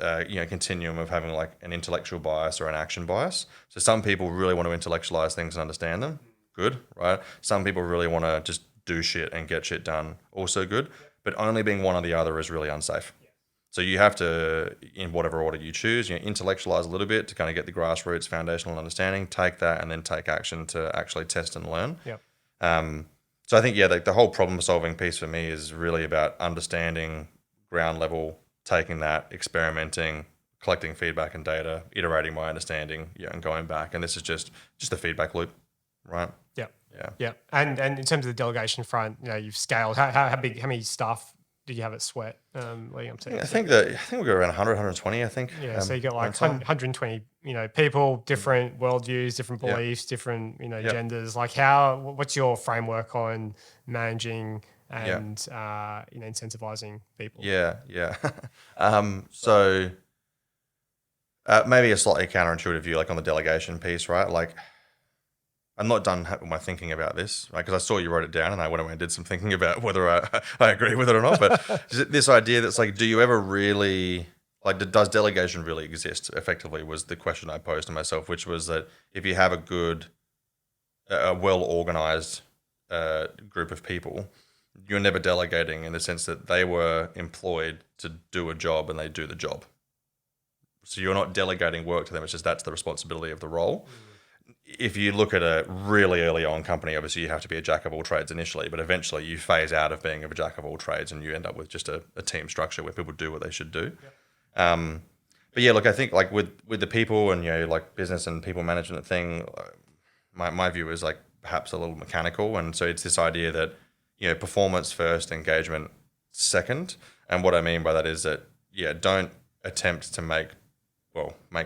continuum of having like an intellectual bias or an action bias. So some people really want to intellectualize things and understand them. Good, right? Some people really want to just do shit and get shit done. Also good. But only being one or the other is really unsafe. So you have to, in whatever order you choose, intellectualize a little bit to kind of get the grassroots foundational understanding, take that, and then take action to actually test and learn. Yep. So I think, the whole problem solving piece for me is really about understanding ground level, taking that, experimenting, collecting feedback and data, iterating my understanding, and going back. And this is just a feedback loop, right? Yep. Yeah. Yeah. And in terms of the delegation front, you've scaled. How big? How many staff did you have at Sweat leading up to? I think we got around 100, 120, I think. Yeah, so you got like 120, people, different worldviews, different beliefs, different, genders. Like what's your framework on managing and, incentivizing people? Yeah. So maybe a slightly counterintuitive view, like on the delegation piece, right? Like I'm not done with my thinking about this, right? Because I saw you wrote it down, and I went away and did some thinking about whether I agree with it or not. But this idea that's like, do you ever really, like, does delegation really exist? Effectively, was the question I posed to myself, which was that if you have a well-organized group of people, you're never delegating in the sense that they were employed to do a job and they do the job. So you're not delegating work to them. It's just that's the responsibility of the role. If you look at a really early on company, obviously you have to be a jack of all trades initially, but eventually you phase out of being a jack of all trades and you end up with just a team structure where people do what they should do. Yep. But yeah, look, I think like with the people and, like business and people management thing, my view is like perhaps a little mechanical. And so it's this idea that, performance first, engagement second. And what I mean by that is that, don't attempt to make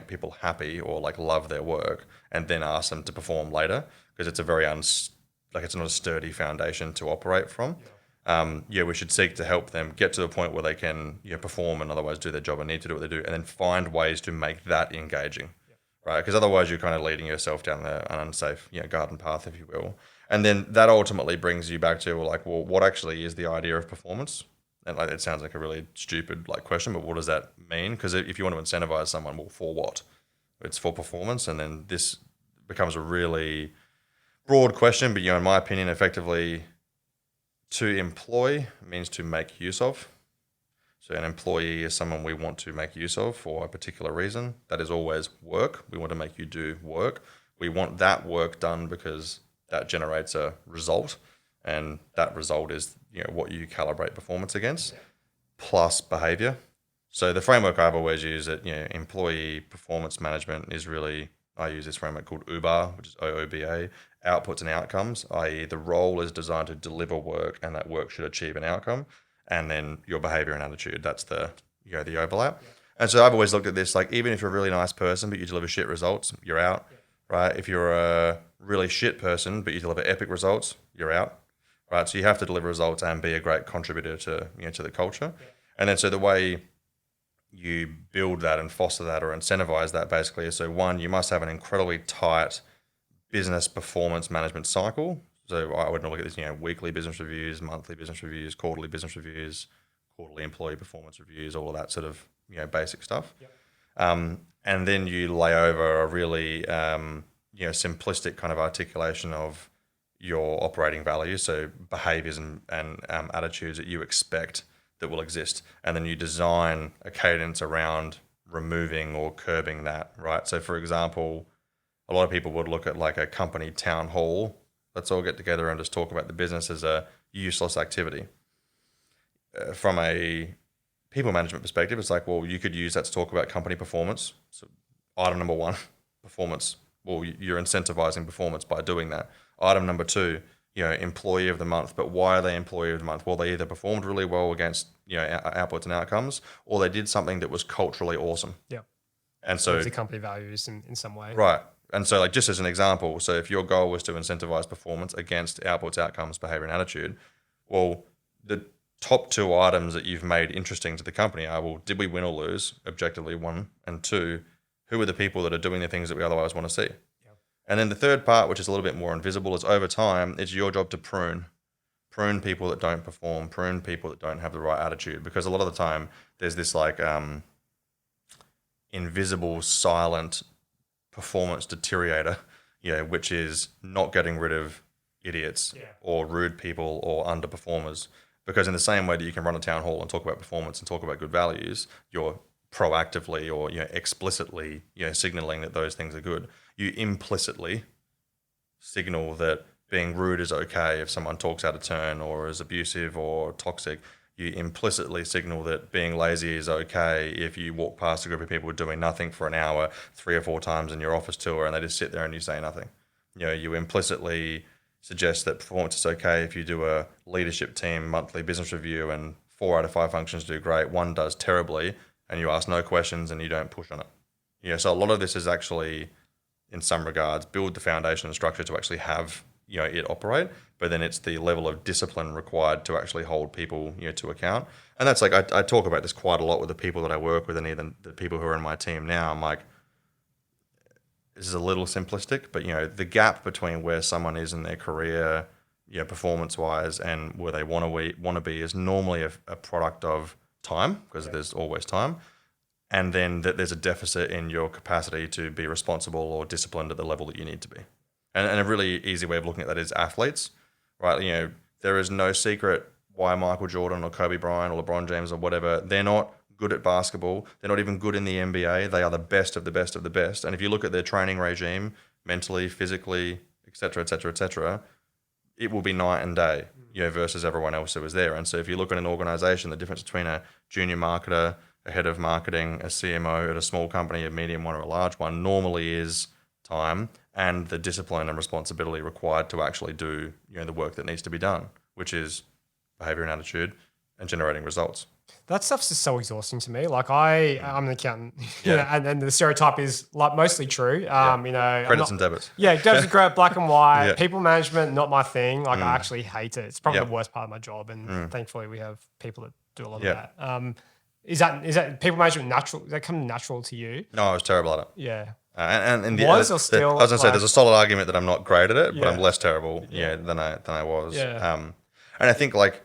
people happy or like love their work and then ask them to perform later, because it's a very it's not a sturdy foundation to operate from. We should seek to help them get to the point where they can perform and otherwise do their job and need to do what they do, and then find ways to make that engaging, right? Because otherwise you're kind of leading yourself down an unsafe garden path, if you will. And then that ultimately brings you back to what actually is the idea of performance? And it sounds like a really stupid question, but what does that mean? Because if you want to incentivize someone, well, for what? It's for performance, and then this becomes a really broad question. But in my opinion, effectively, to employ means to make use of. So an employee is someone we want to make use of for a particular reason. That is always work. We want to make you do work. We want that work done because that generates a result, and that result is what you calibrate performance against, plus behavior. So the framework I've always used at employee performance management is really, I use this framework called OOBA, which is OOBA, outputs and outcomes, i.e. the role is designed to deliver work and that work should achieve an outcome. And then your behavior and attitude, that's the overlap. And so I've always looked at this, like, even if you're a really nice person but you deliver shit results, you're out, right? If you're a really shit person but you deliver epic results, you're out, right? So you have to deliver results and be a great contributor to to the culture. And then so the way you build that and foster that or incentivize that basically is, so one, you must have an incredibly tight business performance management cycle. So I would look at this, weekly business reviews, monthly business reviews, quarterly business reviews, quarterly employee performance reviews, all of that sort of basic stuff. And then you lay over a really simplistic kind of articulation of your operating values, so behaviors and attitudes that you expect that will exist, and then you design a cadence around removing or curbing that, right? So for example, a lot of people would look at like a company town hall. Let's all get together and just talk about the business as a useless activity. From a people management perspective, it's like, well, you could use that to talk about company performance. So item number one, performance. Well, you're incentivizing performance by doing that. Item number two, employee of the month. But why are they employee of the month? Well, they either performed really well against outputs and outcomes, or they did something that was culturally awesome. Yeah. And so the company values in some way. Right. And so, like, just as an example, so if your goal was to incentivize performance against outputs, outcomes, behavior, and attitude, well, the top two items that you've made interesting to the company are, well, did we win or lose? Objectively, one. And two, who are the people that are doing the things that we otherwise want to see? Yeah. And then the third part, which is a little bit more invisible, is over time, it's your job to prune people that don't perform, prune people that don't have the right attitude. Because a lot of the time, there's this like invisible, silent performance deteriorator, which is not getting rid of idiots or rude people or underperformers. Because in the same way that you can run a town hall and talk about performance and talk about good values, you're proactively or explicitly signaling that those things are good. You implicitly signal that being rude is okay if someone talks out of turn or is abusive or toxic. You implicitly signal that being lazy is okay if you walk past a group of people doing nothing for an hour 3 or 4 times in your office tour and they just sit there and you say nothing. You implicitly suggest that performance is okay if you do a leadership team monthly business review and 4 out of 5 functions do great, 1 does terribly, and you ask no questions and you don't push on it. So a lot of this is actually, in some regards, build the foundation and structure to actually have it operate, but then it's the level of discipline required to actually hold people to account. And that's like, I talk about this quite a lot with the people that I work with and even the people who are in my team now. I'm like, this is a little simplistic, but the gap between where someone is in their career, performance wise, and where they want to be is normally a product of time, because there's always time, and then that there's a deficit in your capacity to be responsible or disciplined at the level that you need to be. And a really easy way of looking at that is athletes, right? There is no secret why Michael Jordan or Kobe Bryant or LeBron James or whatever, they're not good at basketball. They're not even good in the NBA. They are the best of the best of the best. And if you look at their training regime, mentally, physically, et cetera, it will be night and day, versus everyone else who is there. And so if you look at an organization, the difference between a junior marketer, a head of marketing, a CMO at a small company, a medium one or a large one, normally is time and the discipline and responsibility required to actually do the work that needs to be done, which is behavior and attitude and generating results. That stuff's just so exhausting to me. Like I'm an accountant, and the stereotype is like mostly true. Credits and debits. Yeah, debits are great, black and white. Yeah. People management, not my thing. Like I actually hate it. It's probably the worst part of my job, and thankfully we have people that do a lot of that. Is that people management natural? Does that come natural to you? No, I was terrible at it. Yeah. And or still, I was gonna say there's a solid argument that I'm not great at it, but Yeah. I'm less terrible than I was. Yeah. And I think like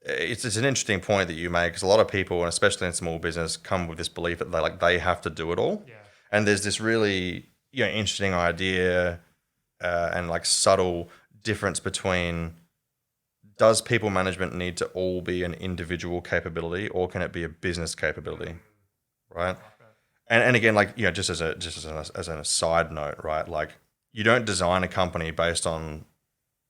it's an interesting point that you make, because a lot of people, and especially in small business, come with this belief that they have to do it all. Yeah. And there's this really interesting idea and like subtle difference between does people management need to all be an individual capability, or can it be a business capability, right? And again, like, just as an aside note, right? Like, you don't design a company based on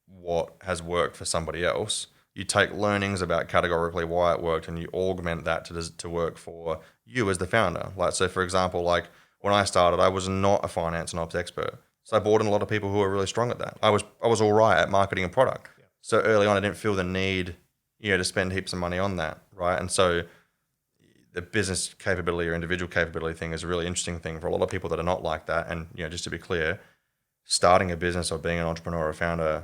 what has worked for somebody else. You take learnings about categorically why it worked, and you augment that to work for you as the founder. Like, so for example, like when I started, I was not a finance and ops expert, so I brought in a lot of people who were really strong at that. I was all right at marketing and product. Yeah. So early on, I didn't feel the need, to spend heaps of money on that, right? And so the business capability or individual capability thing is a really interesting thing for a lot of people that are not like that. And just to be clear, starting a business or being an entrepreneur or founder,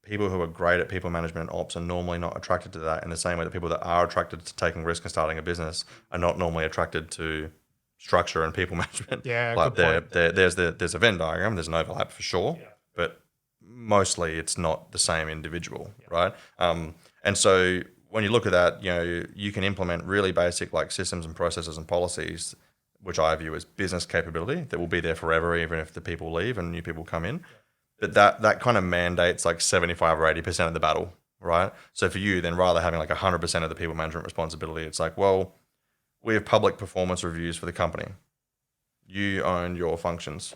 people who are great at people management and ops are normally not attracted to that, in the same way that people that are attracted to taking risk and starting a business are not normally attracted to structure and people management. Yeah, like good point. there's a Venn diagram, there's an overlap for sure, but mostly it's not the same individual, right? And so when you look at that, you can implement really basic like systems and processes and policies, which I view as business capability that will be there forever, even if the people leave and new people come in. But that kind of mandates like 75 or 80% of the battle, right? So for you, then rather having like 100% of the people management responsibility, it's like, well, we have public performance reviews for the company. You own your functions.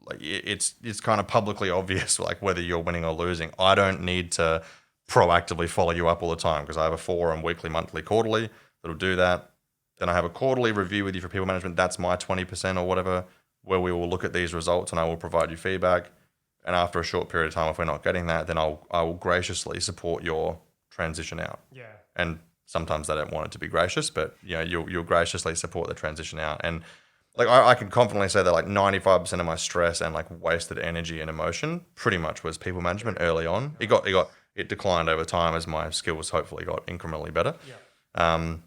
Like it's kind of publicly obvious, like whether you're winning or losing. I don't need to proactively follow you up all the time because I have a forum, weekly, monthly, quarterly that'll do that. Then I have a quarterly review with you for people management. That's my 20% or whatever, where we will look at these results and I will provide you feedback. And after a short period of time, if we're not getting that, then I will graciously support your transition out. Yeah. And sometimes they don't want it to be gracious, but you'll graciously support the transition out. And like I can confidently say that like 95% of my stress and like wasted energy and emotion pretty much was people management early on. It declined over time as my skills hopefully got incrementally better. Yeah.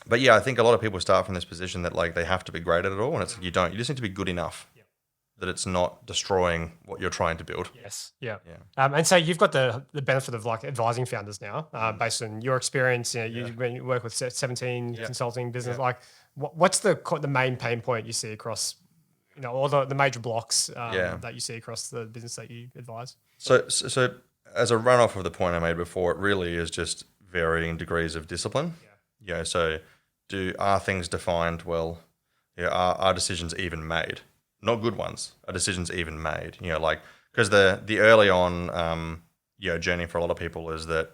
But yeah, I think a lot of people start from this position that like they have to be great at it all, and it's you don't. You just need to be good enough. That it's not destroying what you're trying to build. Yes. Yeah. And so you've got the benefit of like advising founders now, based on your experience. You work with 17 consulting business. Yeah. Like, what's the main pain point you see across, all the major blocks that you see across the business that you advise? So as a runoff of the point I made before, it really is just varying degrees of discipline. Yeah. So are things defined well? Yeah. Are decisions even made? Not good ones. Are decisions even made? Like, because the early on, journey for a lot of people is that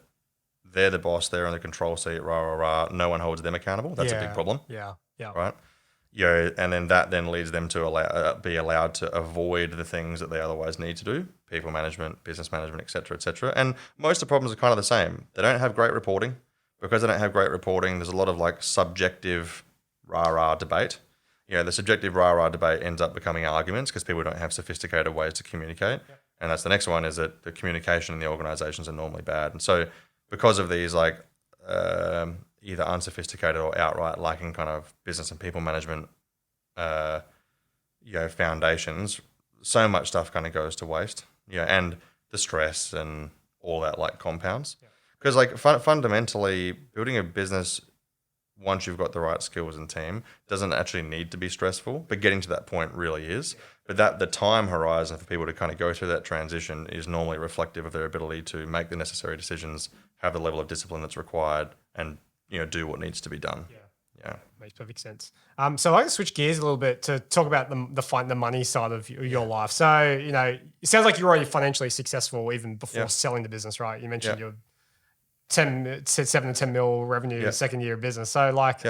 they're the boss, they're in the control seat, no one holds them accountable. That's a big problem. Yeah. Right. And then that leads them to be allowed to avoid the things that they otherwise need to do: people management, business management, et cetera, et cetera. And most of the problems are kind of the same. They don't have great reporting. Because they don't have great reporting, there's a lot of like subjective debate. The subjective rah-rah debate ends up becoming arguments because people don't have sophisticated ways to communicate. Yeah. And that's the next one, is that the communication in the organizations are normally bad. And so because of these like either unsophisticated or outright lacking kind of business and people management foundations, so much stuff kind of goes to waste. And the stress and all that like compounds. Because like fundamentally building a business, once you've got the right skills and team, doesn't actually need to be stressful, but getting to that point really is. But that the time horizon for people to kind of go through that transition is normally reflective of their ability to make the necessary decisions, have the level of discipline that's required, and do what needs to be done. Yeah, makes perfect sense. So I can switch gears a little bit to talk about the money side of your life. So it sounds like you're already financially successful even before selling the business, right? You mentioned your 7 to 10 mil revenue second year of business. So like,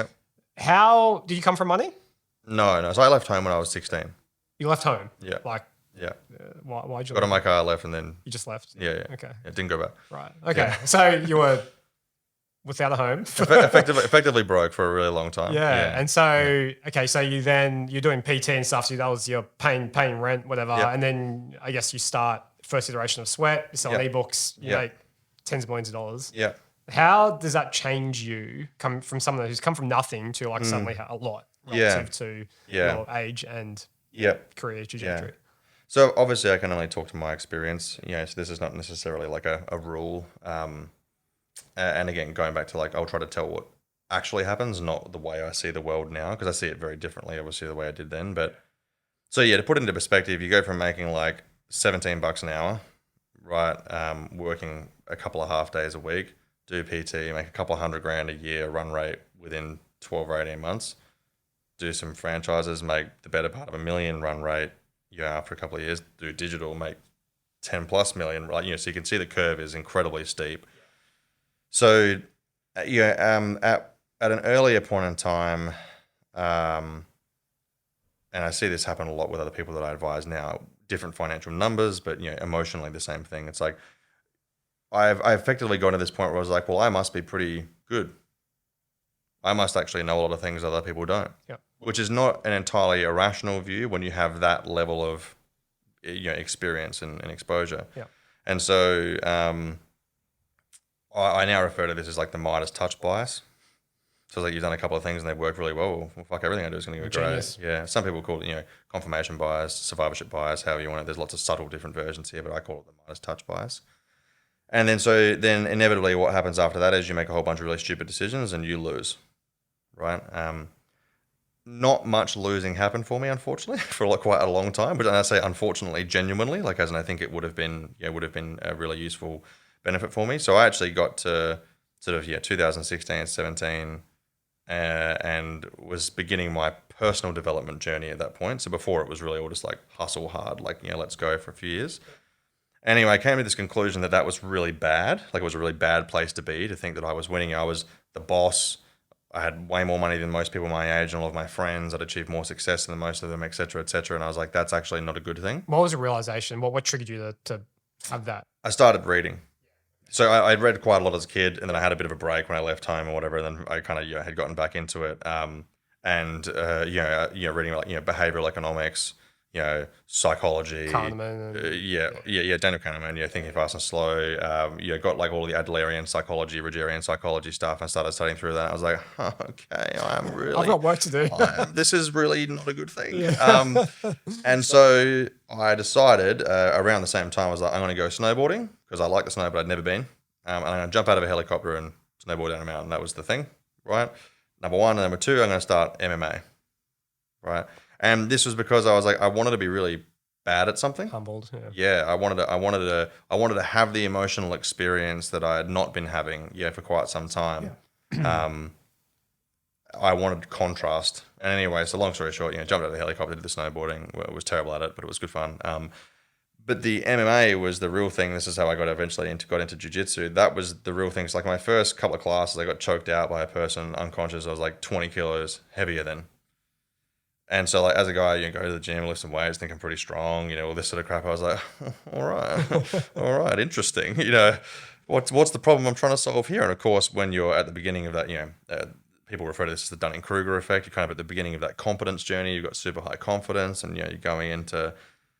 how did you come from money? No. So I left home when I was 16. You left home? Yeah. Like, why'd you got on my car, left, and then you just left? Yeah. Okay. It didn't go back. Right. Okay. Yeah. So you were without a home. effectively broke for a really long time. Yeah. And so, okay, so you're doing PT and stuff. So that was your paying rent, whatever. And then I guess you start first iteration of Sweat, you're selling ebooks, you make tens of millions of dollars. Yeah. How does that change you come from someone who's come from nothing to like suddenly a lot relative to your age and career trajectory? Yeah. So obviously I can only talk to my experience. So this is not necessarily like a rule. And again, going back to like, I'll try to tell what actually happens, not the way I see the world now, because I see it very differently, obviously, the way I did then. But so to put it into perspective, you go from making like $17 an hour, right? Working a couple of half days a week, do PT, make a couple of $100,000 a year run rate within 12 or 18 months, do some franchises, make the better part of $1 million run rate, after a couple of years, do digital, make 10 plus million, right? So you can see the curve is incredibly steep. So, at an earlier point in time, and I see this happen a lot with other people that I advise now, different financial numbers, but emotionally the same thing. It's like I effectively got to this point where I was like, well, I must be pretty good. I must actually know a lot of things other people don't. Yep. Which is not an entirely irrational view when you have that level of experience and exposure. Yep. And so I now refer to this as like the Midas touch bias. So it's like you've done a couple of things and they've worked really well. Well, fuck, everything I do is going to go great. Yeah. Some people call it, confirmation bias, survivorship bias, however you want it. There's lots of subtle different versions here, but I call it the Midas touch bias. And then inevitably what happens after that is you make a whole bunch of really stupid decisions and you lose, right? Not much losing happened for me, unfortunately, for quite a long time. But I say unfortunately, genuinely, as in I think it would have been a really useful benefit for me. So I actually got to sort of 2016, 17, and was beginning my personal development journey at that point. So before it was really all just like hustle hard, let's go for a few years. Anyway, I came to this conclusion that was really bad. It was a really bad place to be, to think that I was winning. I was the boss. I had way more money than most people my age and all of my friends. I'd achieved more success than most of them, et cetera, et cetera. And I was like, that's actually not a good thing. What was the realization? What triggered you to have that? I started reading. So I'd read quite a lot as a kid, and then I had a bit of a break when I left home or whatever. And then I kind of had gotten back into it, reading about behavioral economics, psychology, Kahneman. Daniel Kahneman, thinking fast and slow. Got all the Adlerian psychology, Rogerian psychology stuff, and started studying through that. I was like, okay, I've got work to do. This is really not a good thing. Yeah. And so I decided around the same time, I was like, I'm going to go snowboarding because I like the snow, but I'd never been. And I'm going to jump out of a helicopter and snowboard down a mountain. That was the thing, right? Number one. And number two, I'm going to start MMA, right? And this was because I was like, I wanted to be really bad at something. Humbled. Yeah. I wanted to have the emotional experience that I had not been having, for quite some time. Yeah. I wanted contrast. And anyway, so long story short, jumped out of the helicopter, did the snowboarding. Well, I was terrible at it, but it was good fun. But the MMA was the real thing. This is how I got into jiu-jitsu. That was the real thing. It's like my first couple of classes, I got choked out by a person unconscious. I was like 20 kilos heavier than. And so, as a guy, go to the gym, lift some weights, think I'm pretty strong, all this sort of crap. I was like, all right, interesting. What's the problem I'm trying to solve here? And of course, when you're at the beginning of that, people refer to this as the Dunning-Kruger effect. You're kind of at the beginning of that competence journey. You've got super high confidence, and you're going in to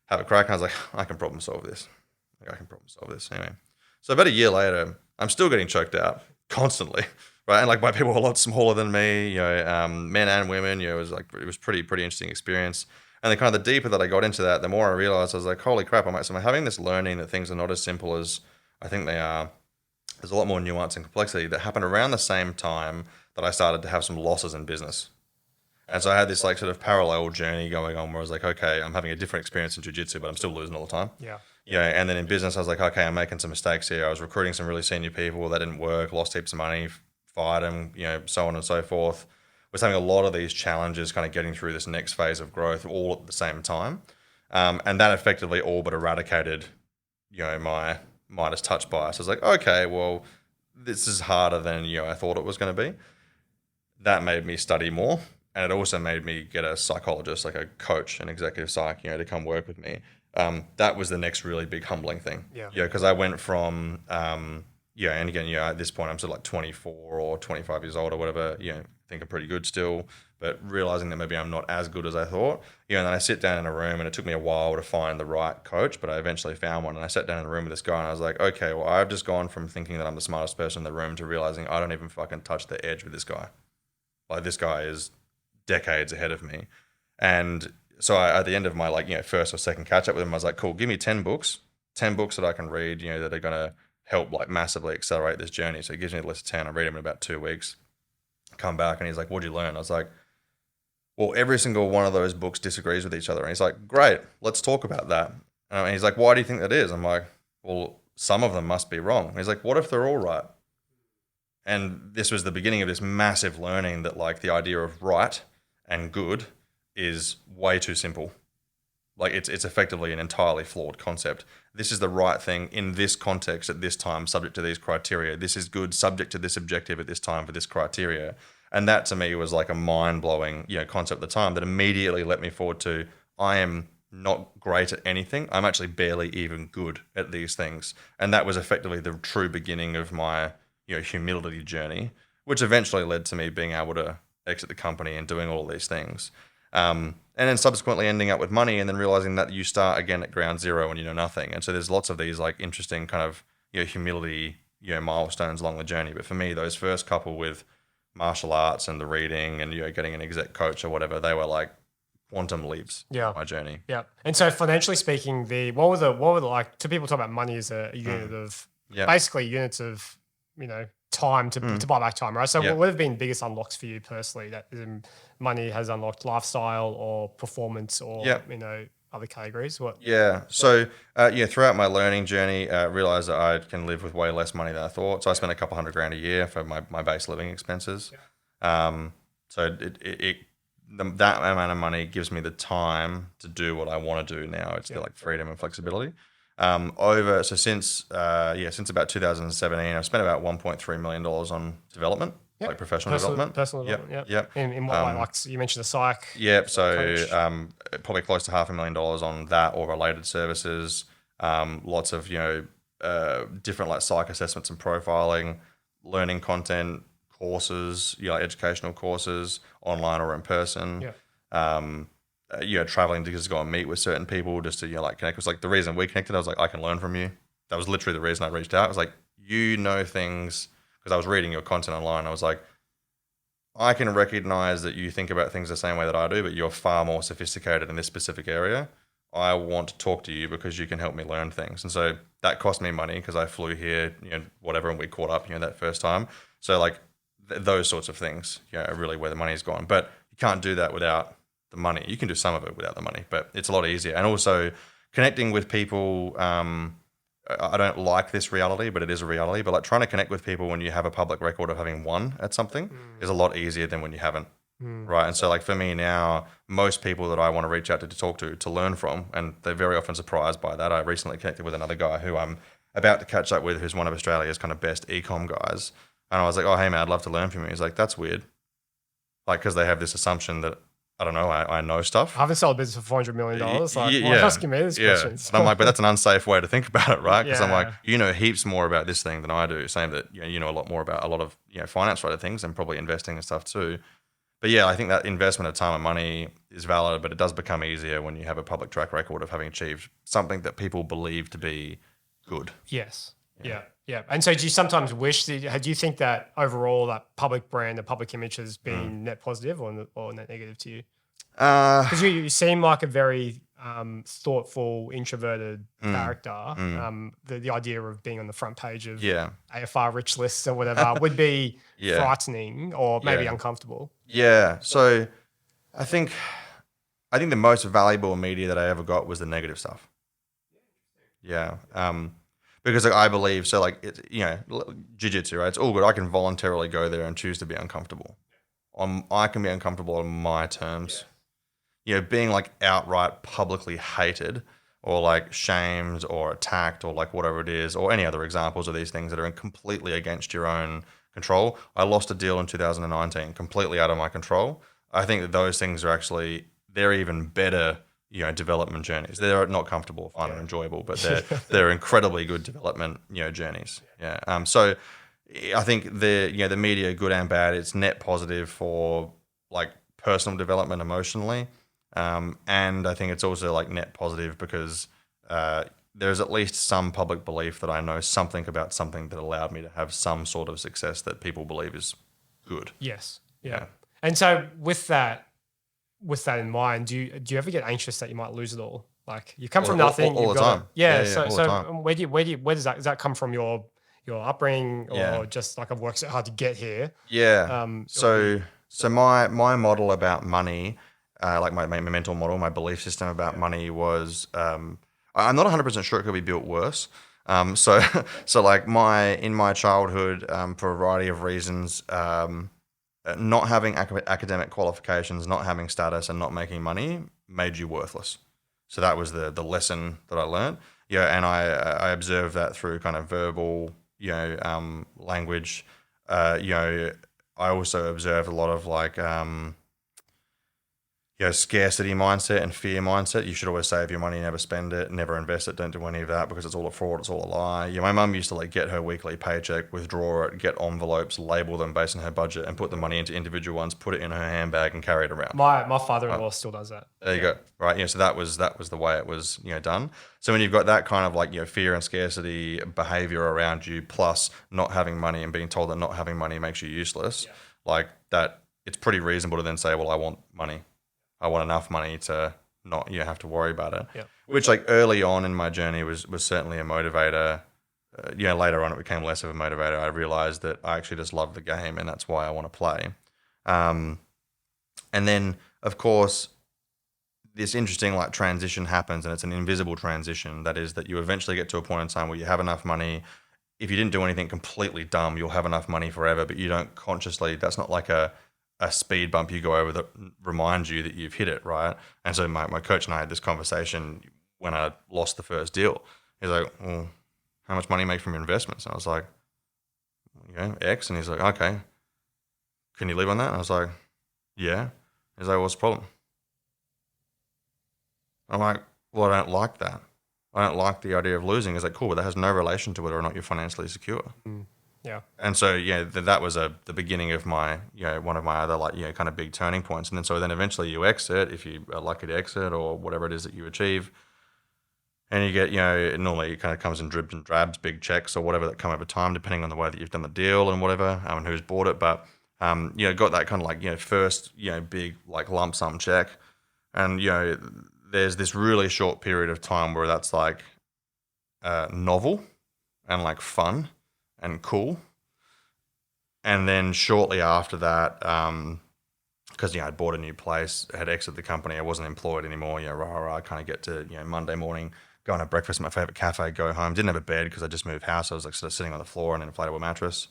have a crack. And I was like, I can problem solve this. Anyway, so about a year later, I'm still getting choked out constantly. Right, and by people a lot smaller than me, men and women, it was pretty interesting experience. And then kind of the deeper that I got into that, the more I realized I was like, holy crap, I'm having this learning that things are not as simple as I think they are. There's a lot more nuance and complexity that happened around the same time that I started to have some losses in business. And so I had this sort of parallel journey going on where I was like, okay, I'm having a different experience in jiu-jitsu, but I'm still losing all the time. Yeah. And then in business, I was like, okay, I'm making some mistakes here. I was recruiting some really senior people that didn't work, lost heaps of money, fired them, so on and so forth. Was having a lot of these challenges kind of getting through this next phase of growth all at the same time. And that effectively all but eradicated, my Midas touch bias. I was like, okay, well, this is harder than, I thought it was going to be. That made me study more. And it also made me get a psychologist, like a coach, an executive psych, to come work with me. That was the next really big humbling thing. Yeah. Because I went from... and again, at this point, I'm sort of like 24 or 25 years old or whatever, think I'm pretty good still, but realizing that maybe I'm not as good as I thought, and then I sit down in a room, and it took me a while to find the right coach, but I eventually found one, and I sat down in a room with this guy, and I was like, okay, well, I've just gone from thinking that I'm the smartest person in the room to realizing I don't even fucking touch the edge with this guy. This guy is decades ahead of me. And so at the end of my first or second catch up with him, I was like, cool, give me 10 books that I can read, that are going to help massively accelerate this journey. So he gives me the list of 10. I read them in about 2 weeks. Come back and he's like, what'd you learn? I was like, well, every single one of those books disagrees with each other. And he's like, great, let's talk about that. And he's like, why do you think that is? I'm like, well, some of them must be wrong. And he's like, what if they're all right? And this was the beginning of this massive learning that like the idea of right and good is way too simple. Like it's effectively an entirely flawed concept. This is the right thing in this context at this time, subject to these criteria. This is good, subject to this objective at this time for this criteria. And that to me was like a mind-blowing, concept at the time that immediately let me forward to I am not great at anything. I'm actually barely even good at these things. And that was effectively the true beginning of my, humility journey, which eventually led to me being able to exit the company and doing all these things. And then subsequently ending up with money and then realizing that you start again at ground zero and you know nothing. And so there's lots of these like interesting kind of, humility, milestones along the journey. But for me, those first couple with martial arts and the reading and, getting an exec coach or whatever, they were like quantum leaps in my journey. Yeah. And so financially speaking, what were the like, to people talk about money as a unit of basically units of, time to buy back time, right? So what have been the biggest unlocks for you personally that money has unlocked? Lifestyle or performance or, other categories? What? Yeah. So, throughout my learning journey, realized that I can live with way less money than I thought. So I spent a couple $100,000 a year for my base living expenses. Yeah. So that amount of money gives me the time to do what I want to do now. It's like freedom and flexibility. Since about 2017, I've spent about $1.3 million on development, like professional development. Personal development, Yep. In what way? Like you mentioned the psych. Yep. So probably close to $500,000 on that or related services. Lots of different like psych assessments and profiling, learning content, courses, educational courses, online or in person. Traveling to just go and meet with certain people just to, connect. It was like the reason we connected, I was like, I can learn from you. That was literally the reason I reached out. I was like, things, because I was reading your content online. I was like, I can recognize that you think about things the same way that I do, but you're far more sophisticated in this specific area. I want to talk to you because you can help me learn things. And so that cost me money because I flew here, whatever, and we caught up, that first time. So like those sorts of things, are really where the money's gone. But you can't do that without the money. You can do some of it without the money, but it's a lot easier. And also connecting with people. I don't like this reality, but it is a reality. But like trying to connect with people when you have a public record of having won at something is a lot easier than when you haven't. Right. And so like for me now, most people that I want to reach out to talk to learn from, and they're very often surprised by that. I recently connected with another guy who I'm about to catch up with, who's one of Australia's kind of best e-com guys. And I was like, oh, hey man, I'd love to learn from you. He's like, that's weird. Like, because they have this assumption that I don't know, I know stuff. I haven't sold a business for $400 million. Like, why asking me these questions? And I'm like, but that's an unsafe way to think about it, right? Because I'm like, heaps more about this thing than I do. Saying that you know a lot more about a lot of finance related things and probably investing and stuff too. But yeah, I think that investment of time and money is valid, but it does become easier when you have a public track record of having achieved something that people believe to be good. Yes. Yeah. And so do you sometimes wish, do you think that overall that public brand, the public image has been net positive or net negative to you? Because you seem like a very thoughtful, introverted character. The idea of being on the front page of AFR rich lists or whatever would be frightening or maybe uncomfortable. Yeah. So I think the most valuable media that I ever got was the negative stuff. Yeah. Because like, I believe, so like, jiu-jitsu, right? It's all good. I can voluntarily go there and choose to be uncomfortable. I can be uncomfortable on my terms. Being like outright publicly hated or like shamed or attacked or like whatever it is, or any other examples of these things that are completely against your own control. I lost a deal in 2019, completely out of my control. I think that those things are actually, they're even better development journeys. They're not comfortable, fun, and enjoyable, but they're incredibly good development, journeys. Yeah. So I think the media, good and bad, it's net positive for like personal development emotionally, and I think it's also like net positive because there's at least some public belief that I know something about something that allowed me to have some sort of success that people believe is good. Yes. Yeah. And so with that in mind, do you ever get anxious that you might lose it all? Like you come from nothing, all the time. Where does that come from? Your upbringing, or just like I've worked so hard to get here? Yeah. So my model about money, like my mental model, my belief system about money was, I'm not 100% sure it could be built worse. So so like in my childhood, for a variety of reasons, not having academic qualifications, not having status, and not making money made you worthless. So that was the lesson that I learned. Yeah, and I observed that through kind of verbal, language. I also observed a lot of like scarcity mindset and fear mindset. You should always save your money, never spend it, never invest it, don't do any of that because it's all a fraud, it's all a lie. My mum used to like get her weekly paycheck, withdraw it, get envelopes, label them based on her budget, and put the money into individual ones, put it in her handbag, and carry it around. My father-in-law still does that. There you go. Right. So that was the way it was, done. So when you've got that kind of like, fear and scarcity behavior around you, plus not having money and being told that not having money makes you useless, like that, it's pretty reasonable to then say, well, I want money. I want enough money to not have to worry about it. Yeah. Which like early on in my journey was certainly a motivator. Later on it became less of a motivator. I realized that I actually just love the game and that's why I want to play. And then of course this interesting like transition happens, and it's an invisible transition. That is that you eventually get to a point in time where you have enough money. If you didn't do anything completely dumb, you'll have enough money forever, but you don't consciously, that's not like a speed bump you go over that reminds you that you've hit it, right? And so my coach and I had this conversation when I lost the first deal. He's like, well, how much money you make from your investments? And I was like, X. And he's like, okay, can you live on that? And I was like, yeah. He's like, what's the problem? I'm like, well, I don't like that. I don't like the idea of losing. He's like, cool, but that has no relation to whether or not you're financially secure. Yeah. And so, that was the beginning of my, one of my other like, kind of big turning points. And then eventually you exit, if you are lucky to exit or whatever it is that you achieve. And you get, it normally kind of comes in dribs and drabs, big checks or whatever that come over time, depending on the way that you've done the deal and whatever, and who's bought it. But, got that kind of like, first, big like lump sum check. And, there's this really short period of time where that's like novel and like fun and cool. And then shortly after that, because I'd bought a new place, had exited the company, I wasn't employed anymore. I kind of get to Monday morning, go and have breakfast at my favorite cafe, go home. Didn't have a bed because I just moved house. I was like sort of sitting on the floor on an inflatable mattress.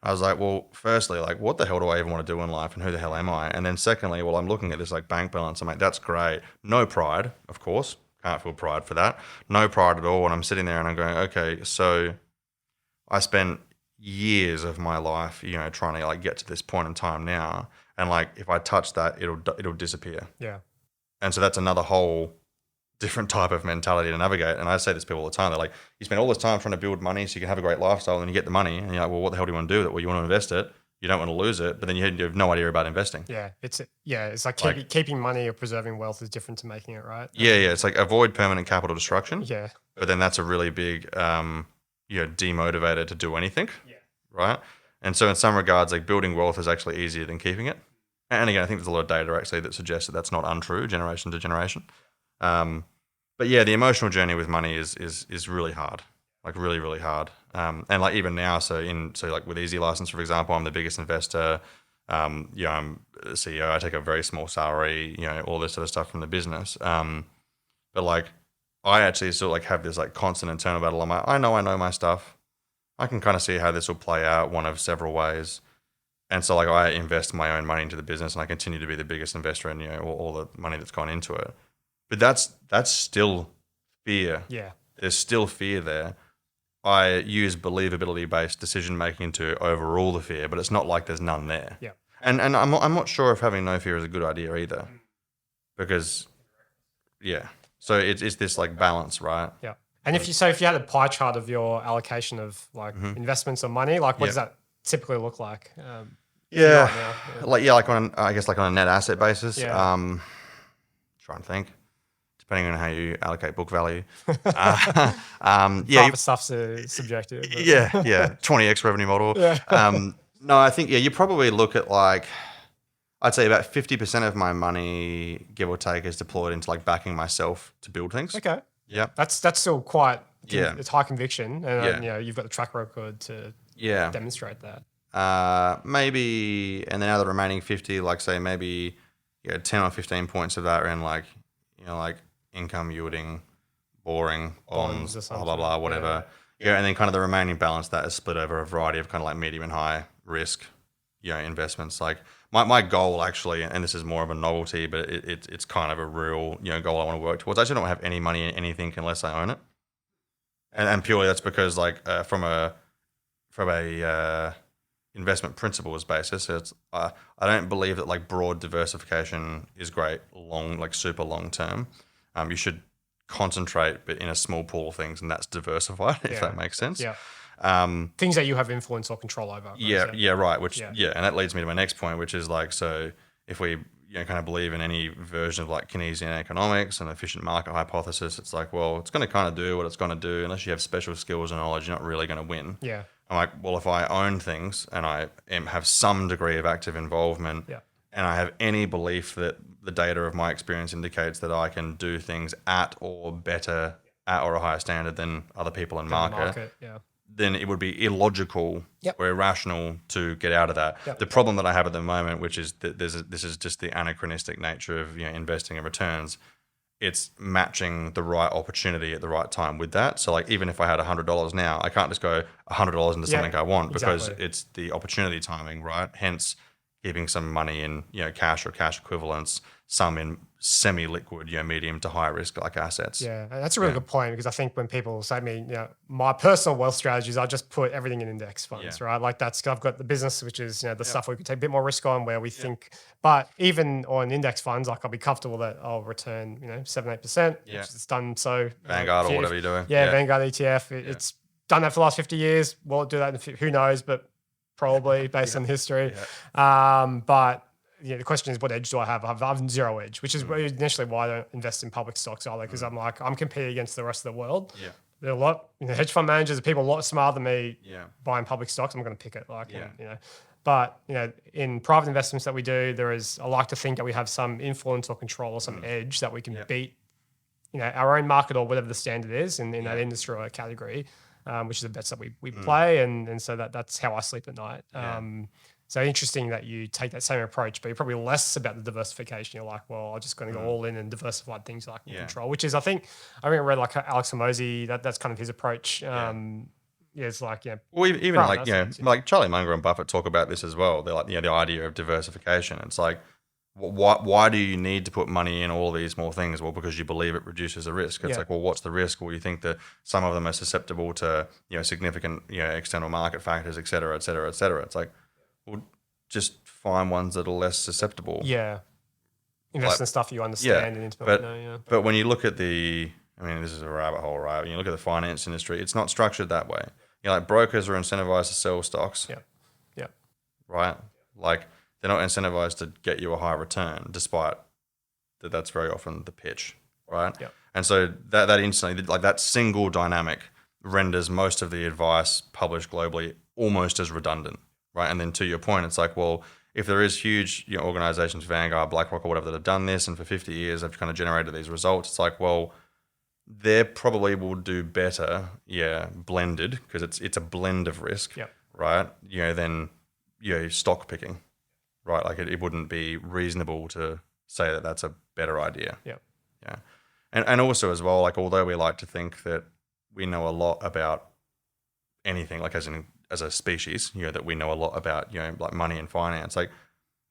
I was like, well, firstly, like, what the hell do I even want to do in life, and who the hell am I? And then secondly, well, I'm looking at this like bank balance. I'm like, that's great. No pride, of course. Can't feel pride for that. No pride at all. And I'm sitting there and I'm going, okay, so I spent years of my life, trying to like get to this point in time now, and like if I touch that, it'll disappear. Yeah. And so that's another whole different type of mentality to navigate. And I say this to people all the time. They're like, you spend all this time trying to build money so you can have a great lifestyle, and you get the money, and you're like, well, what the hell do you want to do with it? Well, you want to invest it. You don't want to lose it, but then you have no idea about investing. Yeah, it's like keeping money or preserving wealth is different to making it, right? Yeah. It's like avoid permanent capital destruction. Yeah. But then that's a really big, demotivator to do anything. Yeah. Right. And so in some regards, like building wealth is actually easier than keeping it. And again, I think there's a lot of data actually that suggests that that's not untrue, generation to generation. But yeah, the emotional journey with money is really hard, like really, really hard. And like even now, so like with Easy License, for example, I'm the biggest investor. I'm the CEO. I take a very small salary, all this sort of stuff from the business. But like I actually sort of like have this like constant internal battle. I'm like, I know my stuff. I can kind of see how this will play out one of several ways. And so like I invest my own money into the business, and I continue to be the biggest investor in all the money that's gone into it. But that's still fear. Yeah. There's still fear there. I use believability-based decision-making to overrule the fear, but it's not like there's none there. Yeah. And I'm not sure if having no fear is a good idea either. Because, so it's this like balance, right? Yeah. And if you had a pie chart of your allocation of like investments or money, like what does that typically look like? Right now? Like on a net asset basis. Yeah. Trying to think. Depending on how you allocate book value. Half the stuff's subjective. But. Yeah. 20x revenue model. Yeah. No, I think, you probably look at like, I'd say about 50% of my money, give or take, is deployed into like backing myself to build things. Okay. Yeah. That's still quite, it's high conviction. And you've got the track record to demonstrate that. Maybe, and then out of the remaining 50, like say maybe 10 or 15 points of that are in like, like income yielding boring bonds, or blah, something. blah, blah, whatever. Yeah. And then kind of the remaining balance that is split over a variety of kind of like medium and high risk, investments. Like my goal actually, and this is more of a novelty, but it's kind of a real, goal I want to work towards. I actually don't have any money in anything unless I own it. And purely that's because like from a investment principles basis, it's I don't believe that like broad diversification is great super long term. You should concentrate but in a small pool of things, and that's diversified, if that makes sense. Yeah. Things that you have influence or control over. Right. Which and that leads me to my next point, which is like, so if we kind of believe in any version of like Keynesian economics and efficient market hypothesis, it's like, well, it's going to kind of do what it's going to do. Unless you have special skills and knowledge, you're not really going to win. Yeah. I'm like, well, if I own things and I have some degree of active involvement, and I have any belief that the data of my experience indicates that I can do things at or better at or a higher standard than other people in market, then it would be illogical or irrational to get out of that. The problem that I have at the moment, which is that this is just the anachronistic nature of investing in returns. It's matching the right opportunity at the right time with that. So like, even if I had $100 now, I can't just go $100 into something I want, because it's the opportunity timing, right? Hence, keeping some money in cash or cash equivalents, some in semi-liquid, medium to high risk like assets. Yeah, and that's a really good point, because I think when people say to me, my personal wealth strategies, I just put everything in index funds, right? Like I've got the business, which is the stuff we could take a bit more risk on, where we think, but even on index funds, like I'll be comfortable that I'll return 7-8%, which is done. So Vanguard or whatever you're doing. Vanguard ETF, it's done that for the last 50 years. Will it do that who knows? But probably based on history. But the question is, what edge do I have? I have zero edge, which is initially why I don't invest in public stocks either, because I'm competing against the rest of the world. There are a lot, hedge fund managers, people a lot smarter than me buying public stocks. I'm going to pick it. But in private investments that we do, I like to think that we have some influence or control or some edge that we can beat, our own market or whatever the standard is in that industry or category. Which is the bets that we play, and so that's how I sleep at night. So interesting that you take that same approach, but you're probably less about the diversification. You're like, well, I'm just going to go all in and diversified things like control, which is I think I read like Alex Hormozi, that's kind of his approach. It's like well, even like like Charlie Munger and Buffett talk about this as well. They're like the idea of diversification. It's like, why do you need to put money in all these small things? Well, because you believe it reduces the risk. It's like, well, what's the risk? Well, you think that some of them are susceptible to significant external market factors, et cetera, et cetera, et cetera. It's like, well, just find ones that are less susceptible. Invest in stuff you understand and intimately know. But when you look at this is a rabbit hole, right? When you look at the finance industry, it's not structured that way. Like brokers are incentivized to sell stocks. Right? Like, they're not incentivized to get you a high return, despite that's very often the pitch, right? And so that instantly, like that single dynamic renders most of the advice published globally almost as redundant, right? And then to your point, it's like, well, if there is huge organizations, Vanguard, BlackRock, or whatever, that have done this, and for 50 years they've kind of generated these results, it's like, well, they probably will do better, blended, because it's a blend of risk, right? Than stock picking. Right, like it wouldn't be reasonable to say that that's a better idea. And also as well, like although we like to think that we know a lot about anything, like as a species, that we know a lot about, like money and finance, like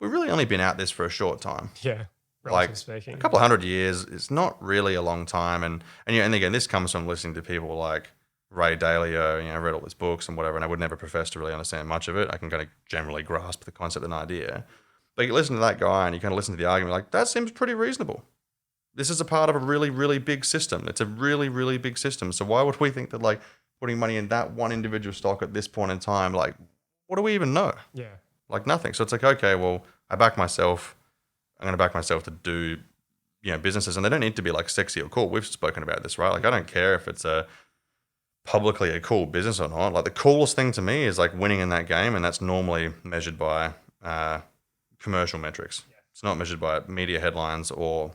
we've really only been at this for a short time. Like speaking. A couple of 100 years, it's not really a long time. And again, this comes from listening to people like Ray Dalio, I read all his books and whatever, and I would never profess to really understand much of it. I can kind of generally grasp the concept and idea. But you listen to that guy and you kind of listen to the argument, like, that seems pretty reasonable. This is a part of a really, really big system. It's a really, really big system. So why would we think that, like, putting money in that one individual stock at this point in time, like, what do we even know? Like, nothing. So it's like, okay, well, I back myself. I'm going to back myself to do, businesses. And they don't need to be, like, sexy or cool. We've spoken about this, right? Like, I don't care if it's publicly a cool business or not. Like, the coolest thing to me is like winning in that game, and that's normally measured by commercial metrics. It's not measured by media headlines or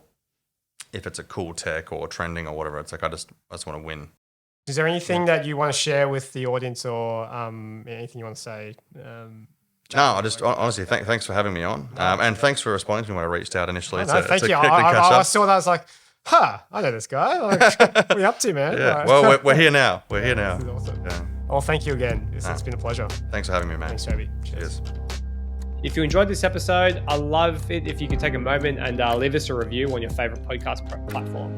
if it's a cool tech or trending or whatever. It's like I just want to win. Is there anything that you want to share with the audience, or anything you want to say? No, I just honestly thanks for having me on, and thanks for responding to me when I reached out initially. Thank you. I saw that. I was like, I know this guy. Like, what are you up to, man? Yeah. Right. Well, we're here now. We're here now. This is awesome. Yeah. Well, thank you again. It's been a pleasure. Thanks for having me, man. Thanks, Toby. Cheers. If you enjoyed this episode, I'd love it if you could take a moment and leave us a review on your favorite podcast platform.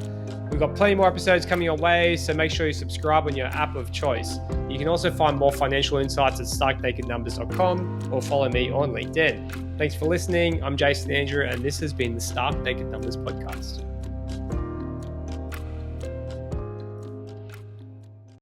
We've got plenty more episodes coming your way, so make sure you subscribe on your app of choice. You can also find more financial insights at starknakednumbers.com or follow me on LinkedIn. Thanks for listening. I'm Jason Andrew, and this has been the Stark Naked Numbers podcast.